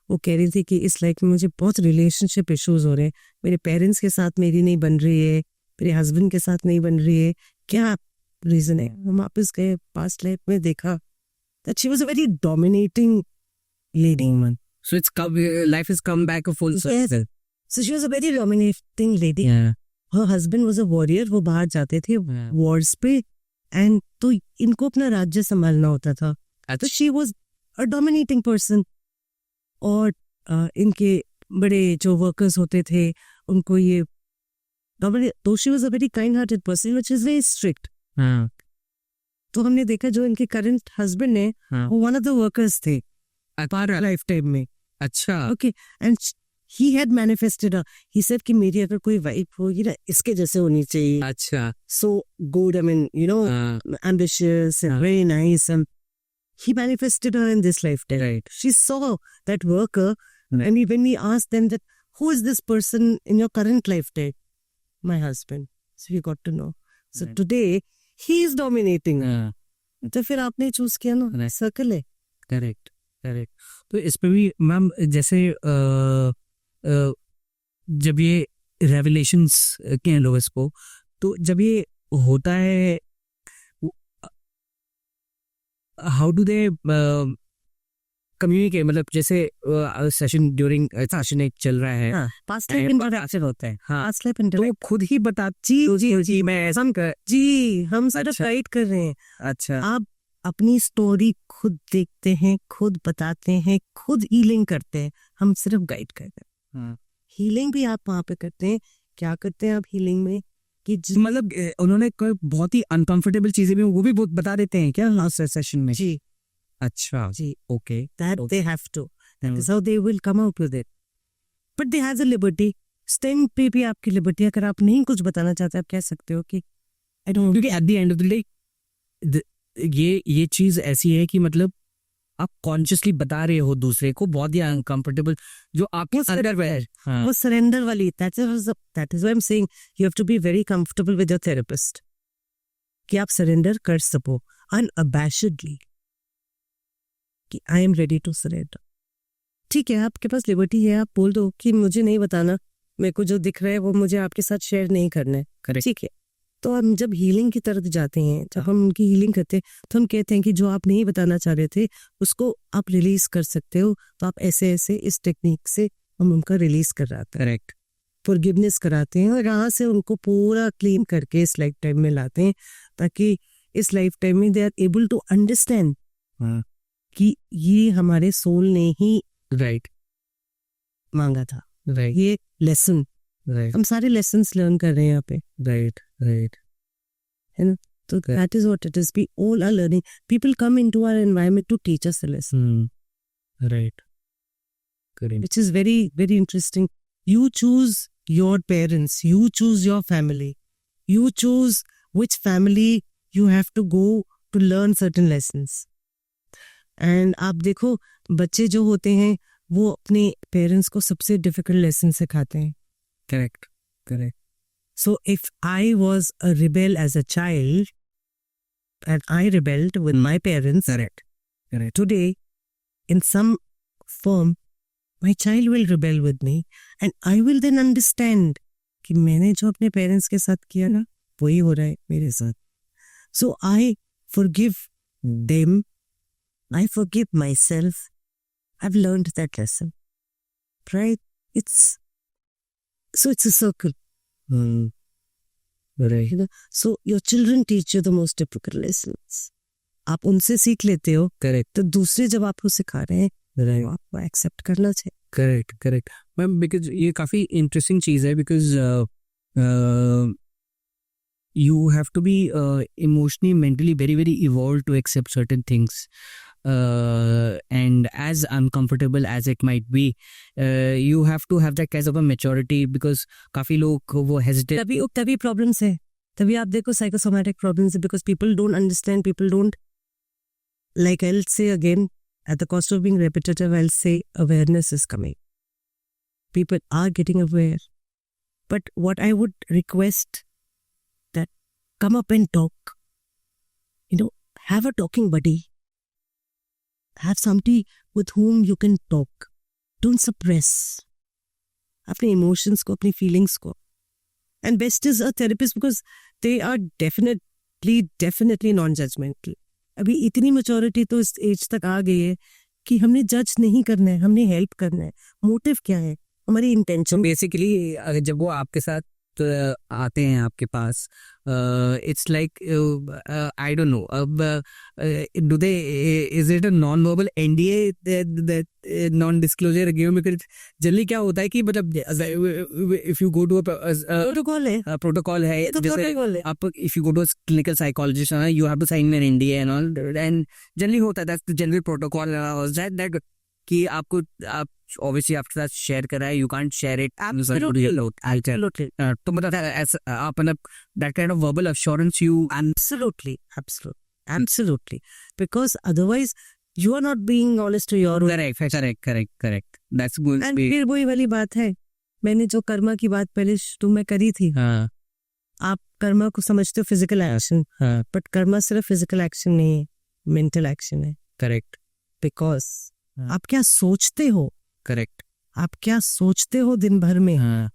वो कह रही थी कि इस लाइफ में मुझे बहुत रिलेशनशिप इश्यूज हो रहे हैं, मेरे पेरेंट्स के साथ मेरी नहीं बन रही है, मेरे हस्बैंड के साथ नहीं बन रही है, क्या रीजन है. हम वापस गए पास्ट लाइफ में, देखा that she was a very dominating lady. So life has come back a full circle. Yes. So she was a very dominating lady. Yeah. Her husband was a warrior. वो बाहर जाते थे wars पे, and तो इनको अपना राज्य संभालना होता था. तो she was a dominating person. और इनके बड़े जो workers होते थे, उनको ये तो she was a very kind-hearted person, which is very strict. तो हमने देखा जो इनके करंट हस्बैंड ने, वो वन ऑफ द वर्कर्स थे लाइफ टाइम में. अच्छा. Okay. And he had manifested, he said कि मेरी अगर कोई वाइफ होगी ना, इसके जैसे होनी चाहिए. अच्छा. So good, I mean ambitious and very nice, and he manifested her in this lifetime. Right. She saw that worker, and when we asked them that, who is this person in your current lifetime? My husband. So we got to know. So today he is dominating. तो फिर आपने choose किया ना, circle है. Correct correct. तो इस पे भी मैम जैसे जब ये रेवलेशंस के हैं लोग इसको, तो जब ये होता है, हाउ डू दे कम्युनिकेट, मतलब जैसे सेशन ड्यूरिंग सेशन एक चल रहा है, हाँ, पास्ट लाइफ इंटरेक्शन होता है। हाँ, पास्ट लाइफ तो इंटरेक्शन खुद ही बता जी मैं ऐसा कर, जी, हम सिर्फ अच्छा। गाइड कर रहे हैं। अच्छा, आप अपनी स्टोरी खुद देखते हैं, खुद बताते हैं, खुद हीलिंग करते हैं, हम सिर्फ गाइड करते हैं। हाँ। हीलिंग भी आप वहाँ पे करते हैं। क्या करते हैं आप हीलिंग में कि मतलब उन्होंने कोई बहुत ही अनकंफर्टेबल चीजें भी वो भी बहुत बता देते हैं क्या लास्ट सेशन में? जी अच्छा, जी, okay, that Okay. they have to, that is how they will come out with it, but they has a liberty, stand पे भी आपकी लिबर्टी। अगर आप नहीं कुछ बताना चाहते आप कह सकते हो कि आई डोंट, क्योंकि eight the end of the day ये चीज ऐसी है कि मतलब आप कॉन्शियसली बता रहे हो दूसरे को बहुत ही अनकंफर्टेबल जो आपके अंदर है। हाँ, वो सरेंडर वाली, that is why I'm saying you have to be very comfortable with your therapist, कि आप सरेंडर कर सको unabashedly, कि I am ready to surrender. ठीक है, आपके पास लिबर्टी है, आप बोल दो कि मुझे नहीं बताना, मेरे को जो दिख रहा है वो मुझे आपके साथ शेयर नहीं करना है। Correct. ठीक है, तो हम जब हीलिंग की तरफ जाते हैं, जब हम उनकी हीलिंग करते हैं, तो हम कहते हैं कि जो आप नहीं बताना चाह रहे थे उसको आप रिलीज कर सकते हो। तो आप ऐसे ऐसे इस टेक्निक से हम उनका रिलीज कराते हैं, करेक्ट, फॉरगिवनेस कराते हैं, और यहाँ से उनको पूरा क्लीन करके इस लाइफ टाइम में लाते हैं, ताकि इस लाइफ टाइम में they are able to understand कि ये हमारे सोल ने ही राइट, मांगा था, राइट, ये लेसन। राइट, हम सारे लेसन्स लर्न कर रहे हैं यहाँ पे, राइट, राइट, है ना? तो that is what it is, we all are learning, people come into our environment to teach us a lesson, right, correct, which is very very interesting. You choose your parents, you choose your family, you choose which family you have to go to learn certain lessons. And आप देखो, बच्चे जो होते हैं वो अपने parents को सबसे डिफिकल्ट लेसन सिखाते हैं। Correct, correct, So if I was a rebel as a child and I rebelled with my parents, correct, correct, today in some form my child will rebel with me and I will then understand कि मैंने जो अपने parents के साथ किया ना वही हो रहा है मेरे साथ. So I forgive them, I forgive myself. I've learned that lesson, right? It's a circle. right, You know, so your children teach you the most difficult lessons. आप उनसे सीख लेते हो, करेक्ट, तो दूसरे जब आपको सिखा रहे हैं तो आपको एक्सेप्ट करना चाहिए. करेक्ट, करेक्ट मैम, बिकॉज ये काफ़ी इंटरेस्टिंग चीज़ है, because you have to be emotionally, mentally very, very evolved to accept certain things. And as uncomfortable as it might be, you have to have that kind of a maturity, because काफ़ी लोग वो hesitate. तभी problems है, तभी आप देखो psychosomatic problems है, because people don't understand, people don't, like I'll say again, at the cost of being repetitive, I'll say awareness is coming. People are getting aware. But what I would request, that come up and talk. You know, have a talking buddy. Have somebody with whom you can talk. Don't suppress अपने emotions को, अपनी feelings को. And best is a therapist, because they are definitely non-judgmental. अभी इतनी maturity तो इस as तक आ गई है कि हमने जज नहीं करना है, हमने हेल्प करना है. मोटिव क्या है, हमारी इंटेंशन. बेसिकली जब वो आपके साथ आते हैं आपके पास, it's like I don't know, अब do they, is it a non verbal NDA, non disclosure agreement? Because generally क्या होता है कि मतलब if you go to protocol है, प्रोटोकॉल है, तो जैसे protocol है. आप if you go to clinical psychologist, you have to sign an NDA and all, and generally होता है that's the general protocol that कि आपको, आप ऑब्वियसली आपके साथ शेयर कर रहा है, you can't share it. Absolutely. तो मतलब आप मतलब that kind of verbal assurance you. Absolutely. Because otherwise you are not being honest to your own. Correct that's going And फिर वही वाली बात है, मैंने जो कर्मा की बात पहले शुरू में करी थी. हाँ, आप कर्मा को समझते हो फिजिकल एक्शन, हाँ, बट कर्मा सिर्फ फिजिकल एक्शन नहीं है, मेंटल एक्शन है. करेक्ट, बिकॉज हाँ. आप क्या सोचते हो, करेक्ट, आप क्या सोचते हो दिन भर में, हाँ,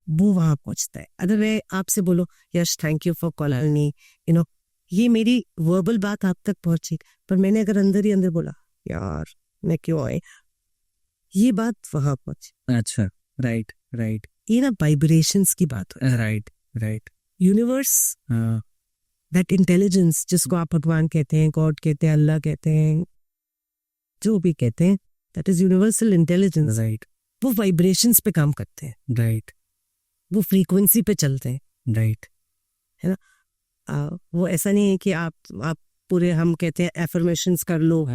वो वहां पहुंचता है. अगर मैं आपसे बोलो Yash thank you for calling me, you know, ये मेरी वर्बल बात आप तक पहुंची, पर मैंने अगर अंदर ही अंदर बोला यार मैं क्यों आए, ये बात वहां पहुंची. अच्छा, राइट राइट ये ना वाइब्रेशंस की बात है. Right right. Universe, that intelligence जिसको आप भगवान कहते हैं, गॉड कहते हैं, अल्लाह कहते हैं, जो भी कहते हैं, that is universal intelligence. Right वो वाइब्रेशंस पे काम करते हैं, राइट वो फ्रीक्वेंसी पे चलते हैं. राइट. वो ऐसा नहीं है कि आप पूरे, हम कहते हैं एफर्मेशंस कर लो,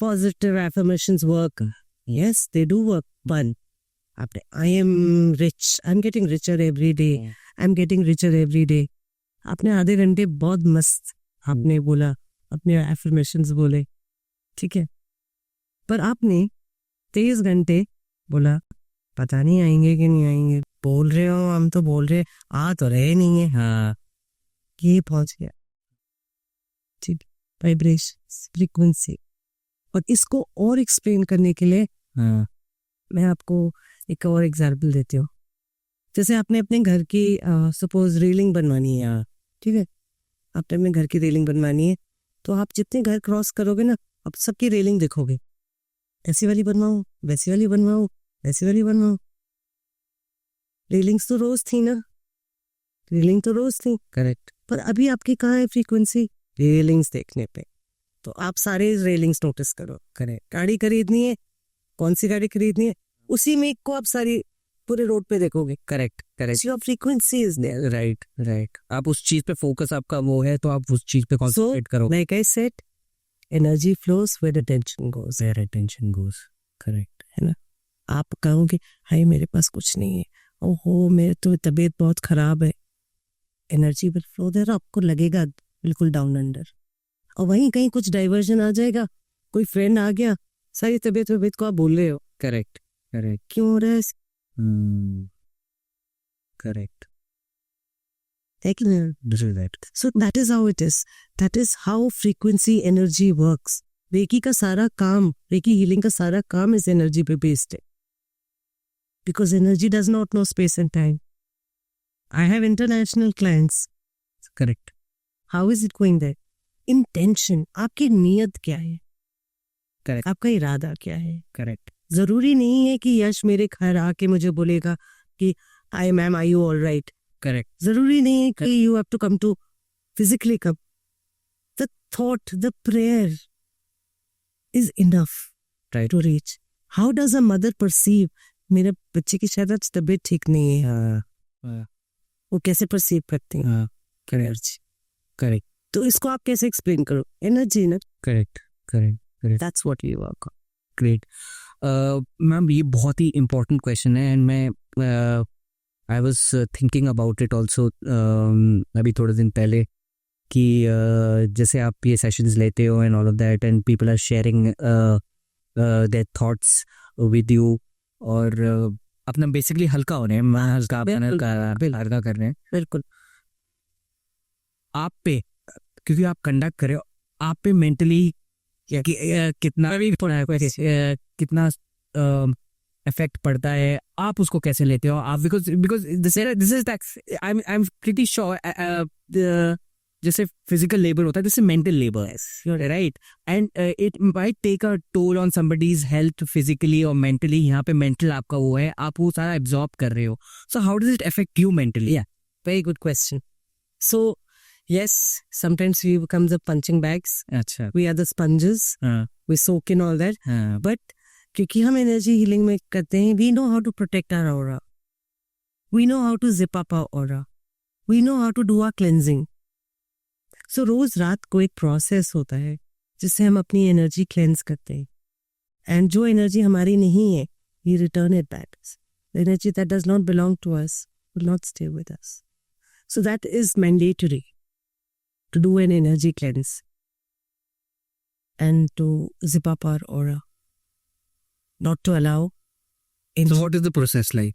positive affirmations work, yes they do work. One, आपने I am rich, I am getting richer every day, I am getting richer every day, आपने आधे घंटे बहुत मस्त आपने बोला, अपने एफर्मेशंस बोले, ठीक है. पर आपने 23 घंटे बोला पता नहीं आएंगे कि नहीं आएंगे, बोल रहे हो हम तो बोल रहे, आ तो रहे नहीं है. हाँ, ये पहुंच गया, ठीक, वाइब्रेशन, फ्रीक्वेंसी. और इसको और एक्सप्लेन करने के लिए हाँ, मैं आपको एक और एग्जाम्पल देती हूँ. जैसे आपने अपने घर की सपोज रेलिंग बनवानी है, ठीक है, आपने अपने घर की रेलिंग बनवानी है, तो आप जितने घर क्रॉस करोगे ना, आप सबकी रेलिंग देखोगे, ऐसी वाली बनवाऊं, वैसी वाली बनवाऊं, वैसी वाली बनवाऊं. रेलिंग्स तो रोज थी ना, रेलिंग तो रोज थी, करेक्ट. पर अभी आपकी कहाँ है फ्रीक्वेंसी, रेलिंग्स देखने पे. तो आप सारे रेलिंग्स नोटिस करो. करेक्ट गाड़ी खरीदनी है, कौन सी गाड़ी खरीदनी है, उसी में को आप सारी पूरे रोड पे देखोगे. Correct correct. Your frequency is there. Right right. आप उस चीज पे फोकस, आपका वो है, तो आप उस चीज पे कॉन्सेंट्रेट करो. Like I said, energy flows where attention goes. Where attention goes. Correct. है ना. आप कहोगे हाय मेरे पास कुछ नहीं है, ओहो मेरे तो तबीयत बहुत खराब है, एनर्जी विल फ्लो देयर, आपको लगेगा बिल्कुल डाउन अंडर. और वहीं कहीं कुछ डाइवर्जन आ जाएगा, कोई फ्रेंड आ गया, सारी तबीयत को आप बोल रहे हो. Correct correct. क्यों हो रहा है? Correct. This is that. So that is how it is. That is how frequency energy works. Reiki का सारा काम, रेकी हीलिंग का सारा काम इस एनर्जी पे बेस्ड है. Because energy does not know space and time. I have international clients. Correct. How is it going there? Intention. आपकी नीयत क्या है? करेक्ट. आपका इरादा क्या है? करेक्ट. जरूरी नहीं है कि यश मेरे घर आके मुझे बोलेगा कि I ma'am I you all right. Correct. जरूरी नहीं है कि you have to come to physically come. The thought, the prayer is enough Right. To reach. How does a mother perceive, मेरे बच्चे की शायद आज तबीयत ठीक नहीं है, हाँ, वो कैसे परसीव करते हैं? हाँ. एनर्जी. करेक्ट तो इसको आप कैसे एक्सप्लेन करो? एनर्जी ना. Correct correct correct. That's what we work on. Great. Ma'am, ये बहुत ही इम्पोर्टेंट क्वेश्चन है, एंड मैं I was thinking about it also अभी थोड़े दिन पहले, कि जैसे आप ये सेशंस लेते हो and all of that, and people are sharing their thoughts with you, और अपना बेसिकली हल्का हो रहे हैं, हल्का हल्का कर रहे हैं. बिल्कुल. आप पे, क्योंकि आप कंडक्ट कर रहे हो, आप पे मेंटली कितना इफेक्ट पड़ता है, आप उसको कैसे लेते हो आप? Because this is I am pretty sure, जैसे फिजिकल लेबर होता है, जैसे मेंटल लेबर है, right? And it might take a toll on somebody's health physically और मेंटली. यहाँ पे मेंटल आपका वो है, आप वो सारा एब्जॉर्ब कर रहे हो. So how does it affect you mentally? Yeah, very good question. So, yes, sometimes we become the punching bags. अच्छा. We are the sponges. हाँ, We soak in all that. हाँ, But क्योंकि हम एनर्जी हीलिंग में करते हैं, we know how to protect our aura. We know how to zip up our aura. We know how to do our cleansing. So रोज रात को एक process होता है जिससे हम अपनी एनर्जी क्लेंस करते हैं. एंड जो एनर्जी हमारी नहीं है, we return it back. The energy that does not belong to us will not stay with us. So that is mandatory to do an energy cleanse and to zip up our aura. Not to allow. so what is the process like?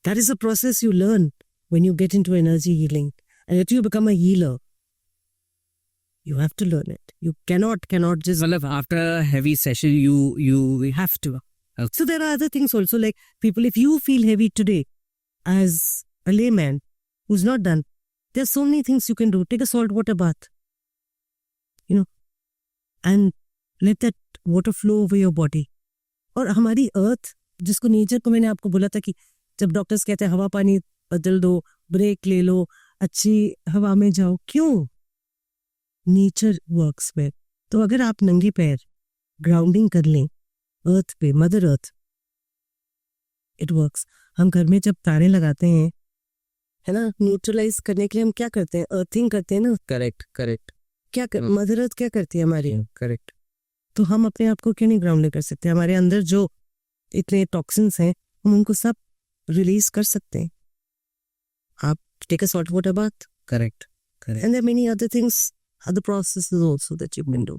That is a process you learn when you get into energy healing. And if you become a healer, you have to learn it. You cannot just मतलब after a heavy session you have to. Okay. So there are other things also, like people, if you feel heavy today, as a layman who's not done, there's so many things you can do. Take a salt water bath, and let that water flow over your body. और हमारी अर्थ, जिसको nature को मैंने आपको बोला था कि जब डॉक्टर्स कहते हैं हवा पानी बदल दो, ब्रेक ले लो, अच्छी हवा में जाओ, क्यों? नेचर वर्क्स में. तो अगर आप नंगे पैर ग्राउंडिंग कर लें अर्थ पे, मदर अर्थ, इट वर्क्स. हम घर में जब तारे लगाते हैं, है ना, न्यूट्रलाइज करने के लिए हम क्या करते हैं? अर्थिंग करते हैं ना. करेक्ट. क्या मदर अर्थ क्या करती है हमारी? करेक्ट. तो हम अपने आप को क्यों नहीं ग्राउंड कर सकते? हमारे अंदर जो इतने टॉक्सिन्स हैं, हम उनको सब रिलीज कर सकते हैं. आप take a salt water bath. Correct. And there are many other things, other processes also that you can do.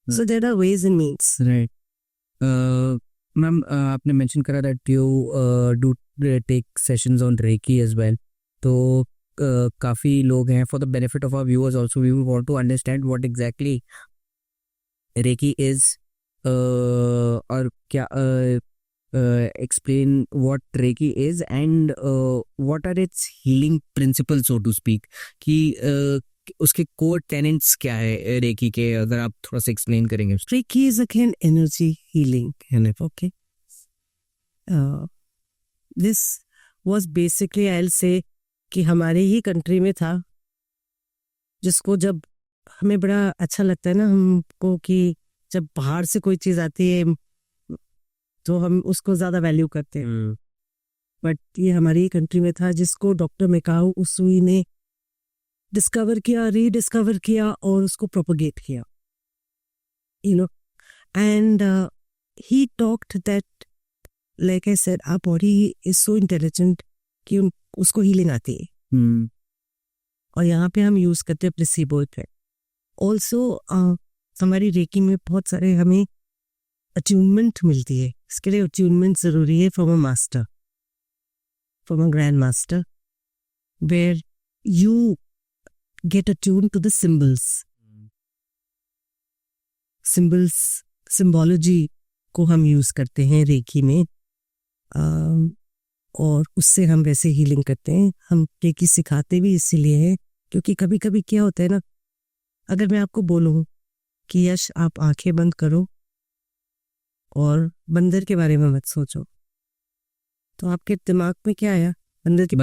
So there are ways and means. Right. Ma'am, आपने mention करा that you do take sessions on Reiki as well. तो काफ़ी लोग हैं, for the benefit of our viewers also, we want to understand what exactly Reiki is, और क्या explain what Reiki is and what are its healing principles, so to speak, कि उसके core tenets क्या है Reiki के, अगर आप थोड़ा सा explain करेंगे. Reiki is again energy healing. Okay. This was basically, I'll say, कि हमारे ही कंट्री में था, जिसको जब हमें बड़ा अच्छा लगता है ना हमको कि जब बाहर से कोई चीज़ आती है तो हम उसको ज़्यादा वैल्यू करते हैं. बट ये हमारी ही कंट्री में था, जिसको डॉक्टर मेकाओ उसुई ने डिस्कवर किया, रीडिस्कवर किया और उसको प्रोपगेट किया. And he talked that, like I said, our body is so intelligent कि उसको हीलिंग आती है. और यहाँ पे हम यूज करते हैं प्लेसिबो इफेक्ट. ऑल्सो हमारी रेकी में बहुत सारे हमें अट्यूनमेंट मिलती है. इसके लिए अट्यूनमेंट जरूरी है from a master, from a grand master, where you get attune to the symbology को हम यूज करते हैं रेकी में, और उससे हम वैसे हीलिंग करते हैं. हम रेकी सिखाते भी इसीलिए हैं क्योंकि कभी कभी क्या होता है ना, अगर मैं आपको बोलूँ कि यश आप आंखें बंद करो और बंदर के बारे में मत सोचो, तो आपके दिमाग में क्या आया? बंदर की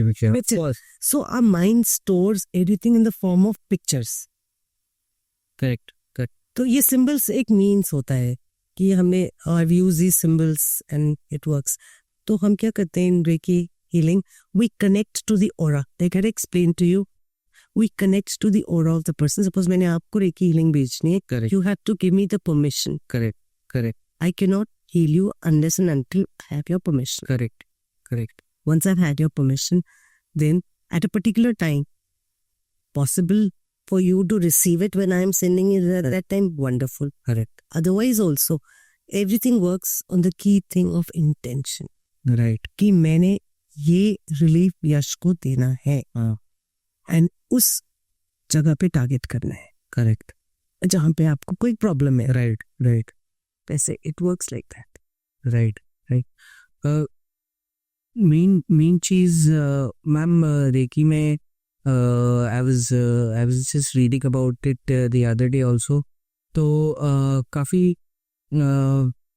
picture. So our mind stores everything in the form of pictures. Correct. तो ये सिंबल्स एक मीन्स होता है कि हमने use these symbols and it works. तो हम क्या करते हैं in reiki healing? We connect to the aura. Like I explain to you, we connect to the aura of the person. Suppose मैंने आपको रेकी हीलिंग भेजनी है, you have to give me the permission. Correct. I can not heal you unless and until I have your permission. Correct. Once I've had your permission, then at a particular time, possible for you to receive it when I am sending it at that time, wonderful. Correct. Otherwise also, everything works on the key thing of intention. Right. कि मैंने ये relief यश को देना है, and उस जगह पे target करना है. करेक्ट. जहाँ पे आपको कोई प्रॉब्लम है. राइट. वैसे it works like that. Right. Main चीज मैम रेकी में, I was just reading about it the other day also. तो काफ़ी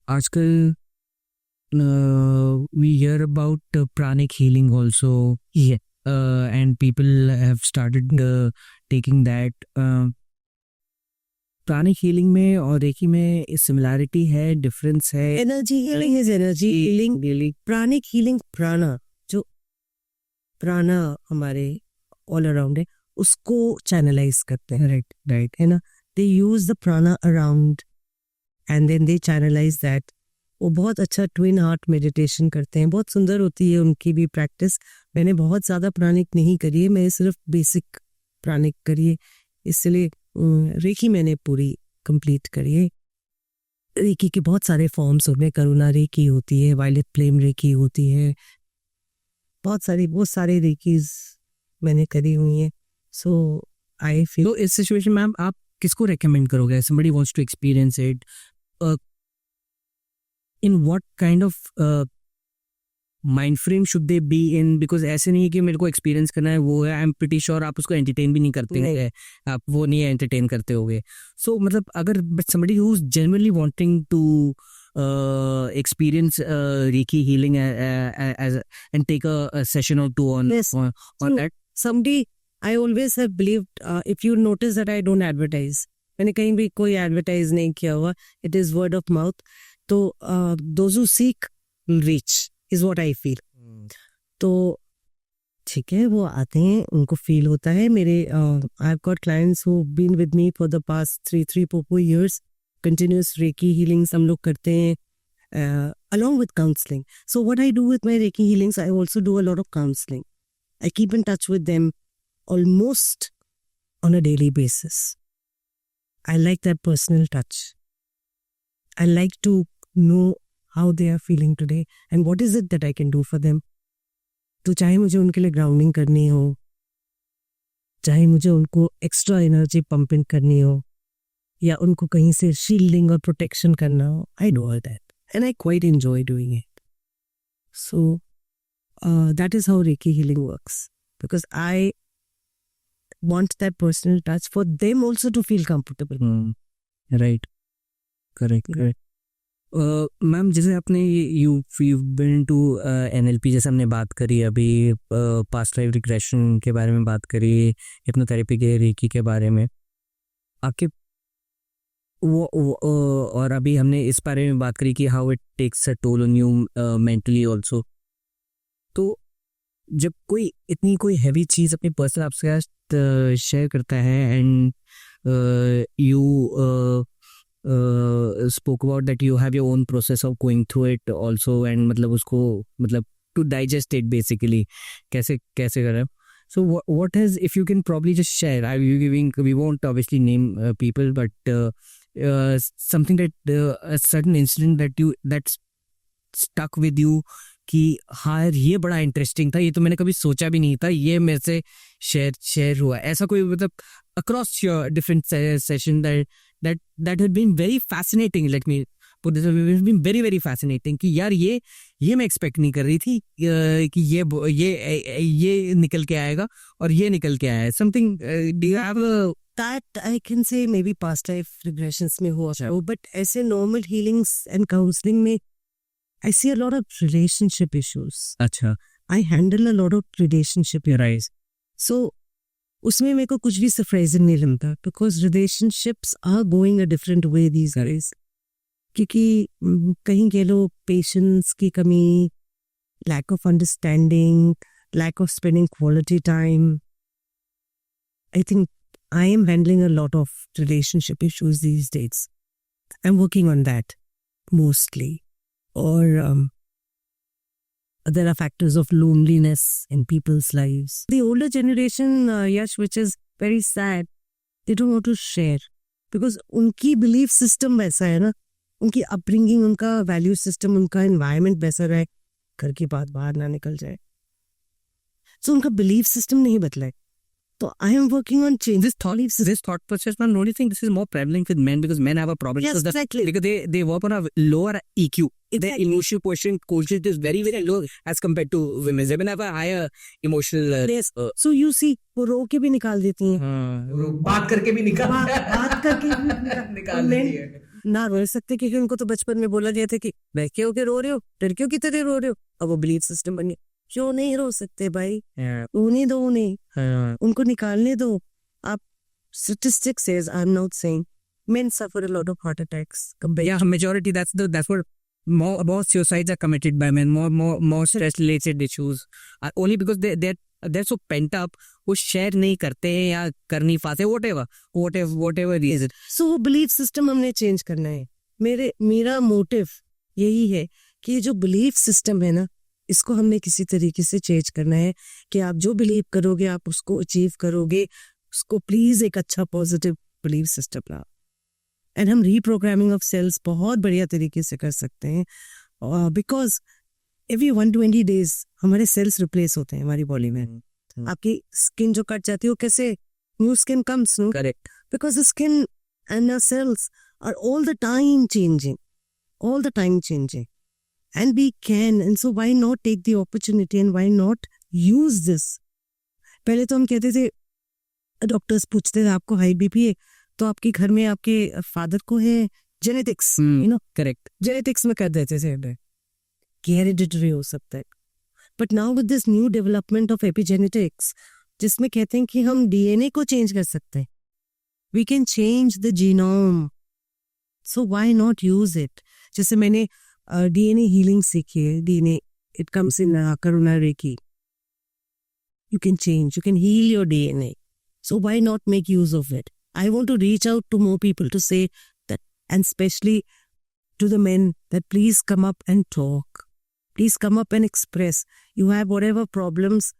आजकल we hear about pranic healing also. Yeah. And people have started taking that. Pranic healing में और reiki में similarity है, difference है? Energy healing is energy healing. Pranic healing, prana, जो प्राणा हमारे ऑल अराउंड है, उसको चैनलाइज करते हैं. राइट. है ना. They use the prana around and then they channelise that. वो बहुत अच्छा ट्विन हार्ट मेडिटेशन करते हैं, बहुत सुंदर होती है उनकी भी प्रैक्टिस. मैंने बहुत ज़्यादा प्राणिक नहीं करी है, मैं सिर्फ बेसिक प्राणिक करी है, इसलिए रेकी मैंने पूरी कंप्लीट करी है. रेकी के बहुत सारे फॉर्म्स होते हैं. करुणा रेकी होती है, वायलेट फ्लेम रेकी होती है, बहुत सारे रेकीज मैंने करी हुई हैं. सो आई फील. तो इस सिचुएशन में आप किसको रेकमेंड करोगे? somebody wants to experience it, in what kind of mind frame should they be in? Because ऐसे नहीं है कि मेरे को एक्सपीरियंस करना है वो है, आई एम प्रीटी श्योर आप उसको एंटरटेन भी नहीं करते हैं, आप वो नहीं एंटरटेन करते होगे. सो मतलब अगर somebody who's genuinely wanting to experience Reiki healing as and take a session or two on Yes. on So, that. Somebody, I always have believed, if you notice that I don't advertise, मैंने कहीं भी कोई advertise नहीं किया हुआ, it is word of mouth. तो those who seek will reach is what I feel. तो ठीक है, वो आते हैं, उनको फील होता है. मेरे I've got clients who been with me for the past 3-4 years. Continuous Reiki healings हम लोग करते हैं along with counseling. So what I do with my Reiki healings, I also do a lot of counseling. I keep in touch with them almost on a daily basis. I like that personal touch. I like to know how they are feeling today and what is it that I can do for them. तो चाहे मुझे उनके लिए grounding करनी हो, चाहे मुझे उनको एक्स्ट्रा एनर्जी पंपिंग करनी हो, या उनको कहीं से शील्डिंग और प्रोटेक्शन करना हो, I do all that and I quite enjoy doing it. So that is how Reiki healing works, because I want that personal touch for them also to feel comfortable. Right. Correct. Ma'am जैसे आपने you been to NLP, जैसे हमने बात करी अभी, past life regression के बारे में बात करी, हिप्नोथेरेपी के, रेकी के बारे में आपके वो और अभी हमने इस बारे में बात करी कि how it takes a toll on you mentally also. तो जब कोई इतनी कोई हैवी चीज़ अपनी पर्सनल आपके साथ शेयर करता है and you spoke about that you have your own process of going through it also, and मतलब उसको मतलब to digest it basically कैसे करें. So what has, if you can probably just share, we won't obviously name people, but something that a certain incident that stuck with you कि हाँ यार ये बड़ा इंटरेस्टिंग था, ये तो मैंने कभी सोचा भी नहीं था, ये मेरे से शेयर हुआ. ऐसा कोई मतलब across your different session that had been very fascinating. Let me put this, it's been very very fascinating कि यार ये मैं एक्सपेक्ट नहीं कर रही थी कि ये निकल के आएगा और ये निकल के आया है. Something do you have that I can say maybe past life regressions में हुआ हो, but ऐसे normal healings and counseling में I see a lot of relationship issues. अच्छा. I handle a lot of relationship issues. So उसमें मेरे को कुछ भी सरप्राइजिंग नहीं लगता, because relationships are going a different way these days. क्योंकि कहीं कह लो पेशेंस की कमी, lack of understanding, lack of spending quality time. I think I am handling a lot of relationship issues these days. I'm working on that mostly. Or there are factors of loneliness in people's lives. The older generation, Yash, which is very sad, they don't want to share because उनकी belief system वैसा है ना, उनकी upbringing, उनका value system, उनका environment वैसा रहे, घर की बात बाहर ना निकल जाए. So उनका belief system नहीं बदला है. So I am working on change this thought process. Man, don't you think this is more prevalent with men, because men have a problem? Yes, exactly. Because they work on a lower EQ. Their emotional quotient is very very low as compared to women. Women have a higher emotional. Yes. So you see, वो रो के भी निकाल देती हैं. बात करके भी बात करके भी निकाल देती है. ना रो सकते क्योंकि उनको तो बचपन में बोला गया था कि बहके होके रो रहे हो, लड़कियों की तरह रो रहे हो. अब वो बिलीफ सिस्टम बन गया. क्यों नहीं रो सकते भाई? रोने दो उन्हें, उनको निकालने दो. आप statistics says, I'm not saying, men suffer a lot of heart attacks. Yeah, majority. That's what more suicides are committed by men. More stress related issues. Only because they're so pent up. वो share नहीं करते हैं या कर नहीं पाते. Whatever reason. So वो belief system हमने change करना है. मेरा motive यही है कि ये जो belief system है ना, इसको हमने किसी तरीके से चेंज करना है कि आप जो बिलीव करोगे आप उसको अचीव करोगे. उसको प्लीज एक अच्छा पॉजिटिव बिलीव सिस्टम लाओ. एंड हम रीप्रोग्रामिंग ऑफ सेल्स बहुत बढ़िया तरीके से कर सकते हैं, बिकॉज एवरी 120 days हमारे सेल्स रिप्लेस होते हैं हमारी बॉडी में. आपकी स्किन जो कट जाती है वो कैसे, new skin comes. No, correct. Because the skin and our cells are all the time changing. And we can. And so why not take the opportunity and why not use this? पहले तो हम कहते थे, doctors पूछते थे आपको high BP है तो आपके घर में आपके फादर को है, जेनेटिक्स, करेक्ट, जेनेटिक्स में कर देते थे, हेरिडिटरी हो सकता है. But now with this new development of epigenetics, जिसमें कहते हैं कि हम डीएनए को चेंज कर सकते हैं, we can change the genome, so why not use it. जैसे मैंने डीएनए हीलिंग सीखी है, DNA it comes in Karuna Reiki, you can change, you can heal your DNA. So why not make use of it? I want to reach out to more people to say that, and especially to the men, that please come up and talk. Please come up and express. You have whatever problems,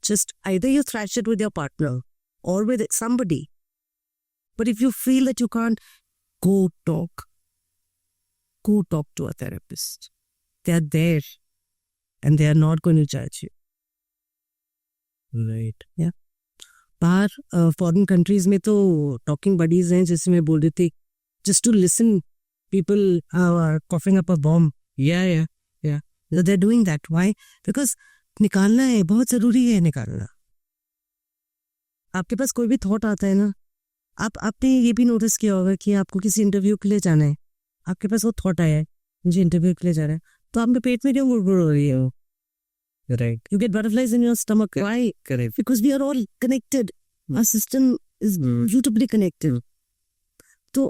just either you thrash it with your partner or with somebody. But if you feel that you can't, go talk. Go talk to a therapist. They are there and they are not going to judge you. Right. बाहर foreign countries में तो talking buddies हैं, जैसे मैं बोल रही थी, just to listen people coughing up a bomb, they are doing that. Why? Because निकालना है, बहुत जरूरी है निकालना. आपके पास कोई भी थॉट आता है ना, आपने ये भी नोटिस किया होगा कि आपको किसी इंटरव्यू के लिए जाना है, आपके पास वो थॉट आया है मुझे इंटरव्यू के लिए जाना है, तो आपके पेट में क्यों गुड़गुड़ हो रही है वो? Right. You get butterflies in your stomach. Why? Correct. Because we are all connected. Our system is beautifully connected. तो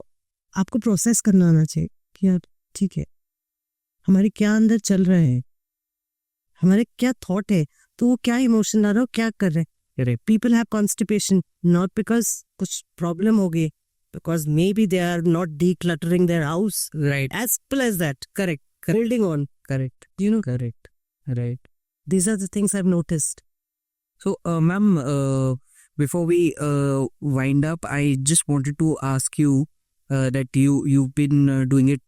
आपको प्रोसेस करना आना चाहिए कि यार ठीक है, हमारे क्या अंदर चल रहा है, हमारे क्या थॉट है, तो वो क्या इमोशन आ रहा है, क्या कर रहे हैं. People have constipation not because कुछ प्रॉब्लम हो गई, because maybe they are not decluttering their house. Right. As simple as that. Correct. Holding on. Correct. Correct. Right. These are the things I've noticed. So, ma'am, before we wind up, I just wanted to ask you that you've been doing it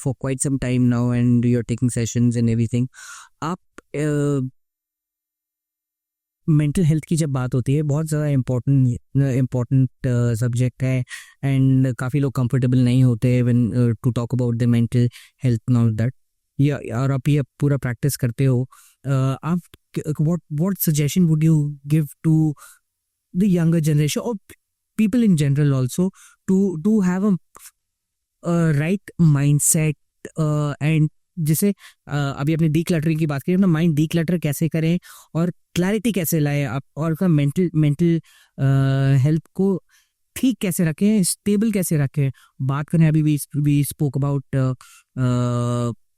for quite some time now, and you're taking sessions and everything. आप mental health की जब बात होती है, बहुत ज़्यादा important subject है, and काफ़ी लोग कंफर्टेबल नहीं होते when to talk about the mental health and all that. या और आप ये पूरा प्रैक्टिस करते हो, आप what suggestion would you give to the younger generation or people in general also to have a right mindset and जैसे अभी अपने डीक्लटरिंग की बात करें, अपना माइंड डीक्लटर कैसे करें और क्लैरिटी कैसे लाए आप, और का मेंटल हेल्थ को ठीक कैसे रखें, स्टेबल कैसे रखें. बात करें, अभी we spoke about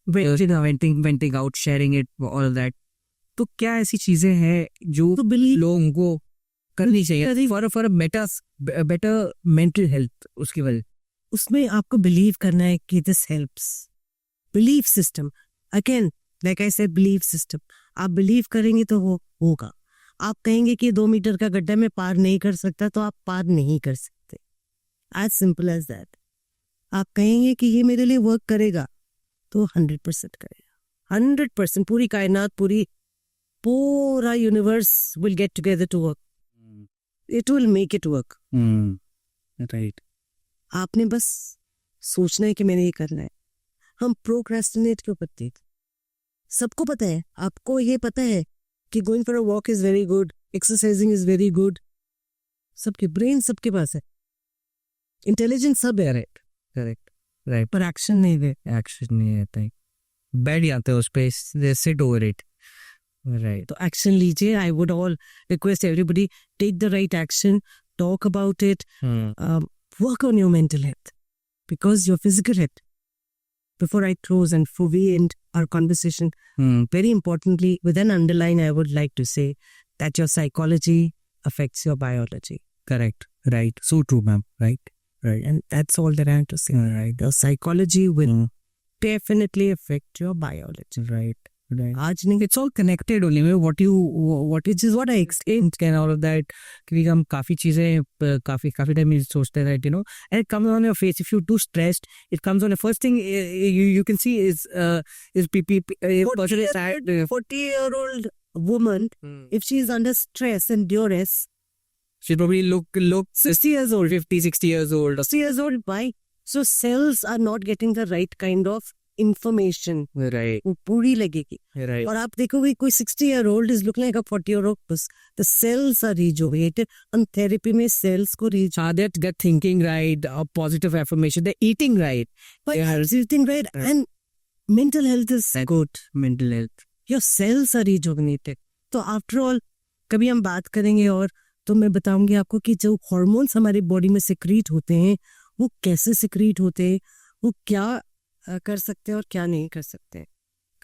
venting out, sharing it, all that. तो क्या ऐसी चीजें हैं जो लोगों को करनी चाहिए फॉर बेटर मेंटल हेल्थ? उसकी वजह उसमें आपको बिलीव करना है कि this helps. Belief system, again like I said, belief system. आप बिलीव करेंगे तो वो होगा. आप कहेंगे कि 2 मीटर का गड्ढा में पार नहीं कर सकता, तो आप पार नहीं कर सकते. As simple as that. आप कहेंगे कि ये मेरे लिए वर्क करेगा, तो 100% करेगा. 100%. पूरी कायनात, पूरा universe will get together to work. It will make it work. Right. आपने बस सोचना है कि मैंने ये करना है. हम प्रोक्रेस्टिनेट क्यों करते हैं? सबको पता है, आपको ये पता है कि going for a walk is very good, exercising is very good. सबके ब्रेन सबके पास है, इंटेलिजेंस सब है. राइट. करेक्ट. राइट. पर एक्शन नहीं है. एक्शन नहीं आता है, बैठ जाते हैं उस पे, they sit over it. Right. तो एक्शन लीजिए. I would all request everybody, take the right action, talk about it, work on your mental health, because your physical health. Before I close and before we end our conversation, very importantly, with an underline, I would like to say that your psychology affects your biology. Correct. Right. So true, ma'am. Right. And that's all that I have to say. Right. Your psychology will definitely affect your biology. Right. आज नहीं, it's all connected only. What is what I explained and all of that. क्योंकि हम काफी चीजें काफी time में सोचते हैं, right, and it comes on your face. If you're too stressed, it comes on the first thing you can see is 40-year-old woman, if she is under stress and duress, she probably look 60 years old, 50, 60 years old. 60 years old. Why? So cells are not getting the right kind of information Right. वो पूरी लगेगी. Right. और आप देखोगे कोई 60-year-old is looking like a 40-year-old. The cells are rejuvenated. On therapy में cells को They're thinking right, positive affirmation. They're eating right. rejuvenating, right? And mental health is good. Mental health. Your cells are rejuvenated. तो after all, कभी हम बात करेंगे और तो मैं बताऊंगी आपको कि जो हार्मोन्स हमारे बॉडी में सिक्रीट होते हैं वो कैसे सिक्रीट होते हैं, वो क्या कर सकते हैं और क्या नहीं कर सकते हैं.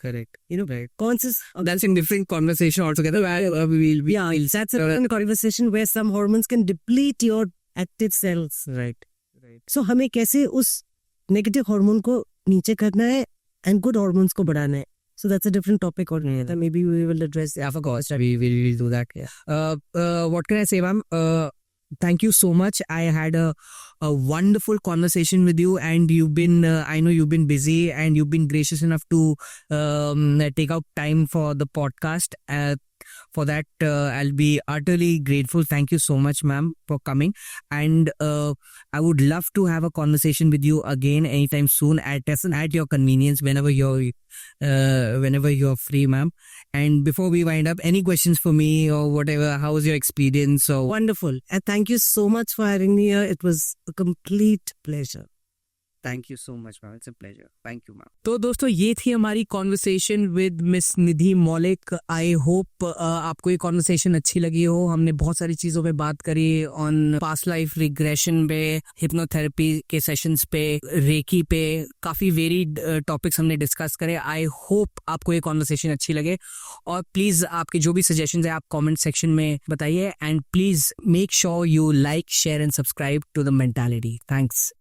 Correct. Right. कौन से That's a different conversation altogether. We'll be. yeah, that's a conversation where some hormones can deplete your active cells. Right. So हमें कैसे उस नेगेटिव हार्मोन को नीचे करना है एंड गुड हार्मोन्स को बढ़ाना है. So that's a different topic or maybe we will address. Yeah, of course. We will do that. What can I say, ma'am? Thank you so much. I had a wonderful conversation with you, and you've been, I know you've been busy, and you've been gracious enough to take out time for the podcast. For that, I'll be utterly grateful. Thank you so much, ma'am, for coming. And I would love to have a conversation with you again anytime soon at your convenience, whenever you're free, ma'am. And before we wind up, any questions for me or whatever? How was your experience? So Wonderful. And thank you so much for having me here. It was a complete pleasure. Thank you so much, ma'am. It's a pleasure. Thank you, ma'am. तो दोस्तों ये थी हमारी conversation with miss Nidhi मौलिक. I hope आपको ये conversation अच्छी लगी हो. हमने बहुत सारी चीज़ों पे बात करी, ऑन पास्ट लाइफ रिग्रेशन पे, हिप्नोथेरेपी के सेशंस पे, रेकी पे, काफ़ी वेरीड टॉपिक्स हमने डिस्कस करे. आई होप आपको ये कॉन्वर्सेशन अच्छी लगे, और प्लीज़ आपके जो भी सजेशंस है आप कमेंट सेक्शन में बताइए. And please make sure you like, share and subscribe to the mentality. Thanks.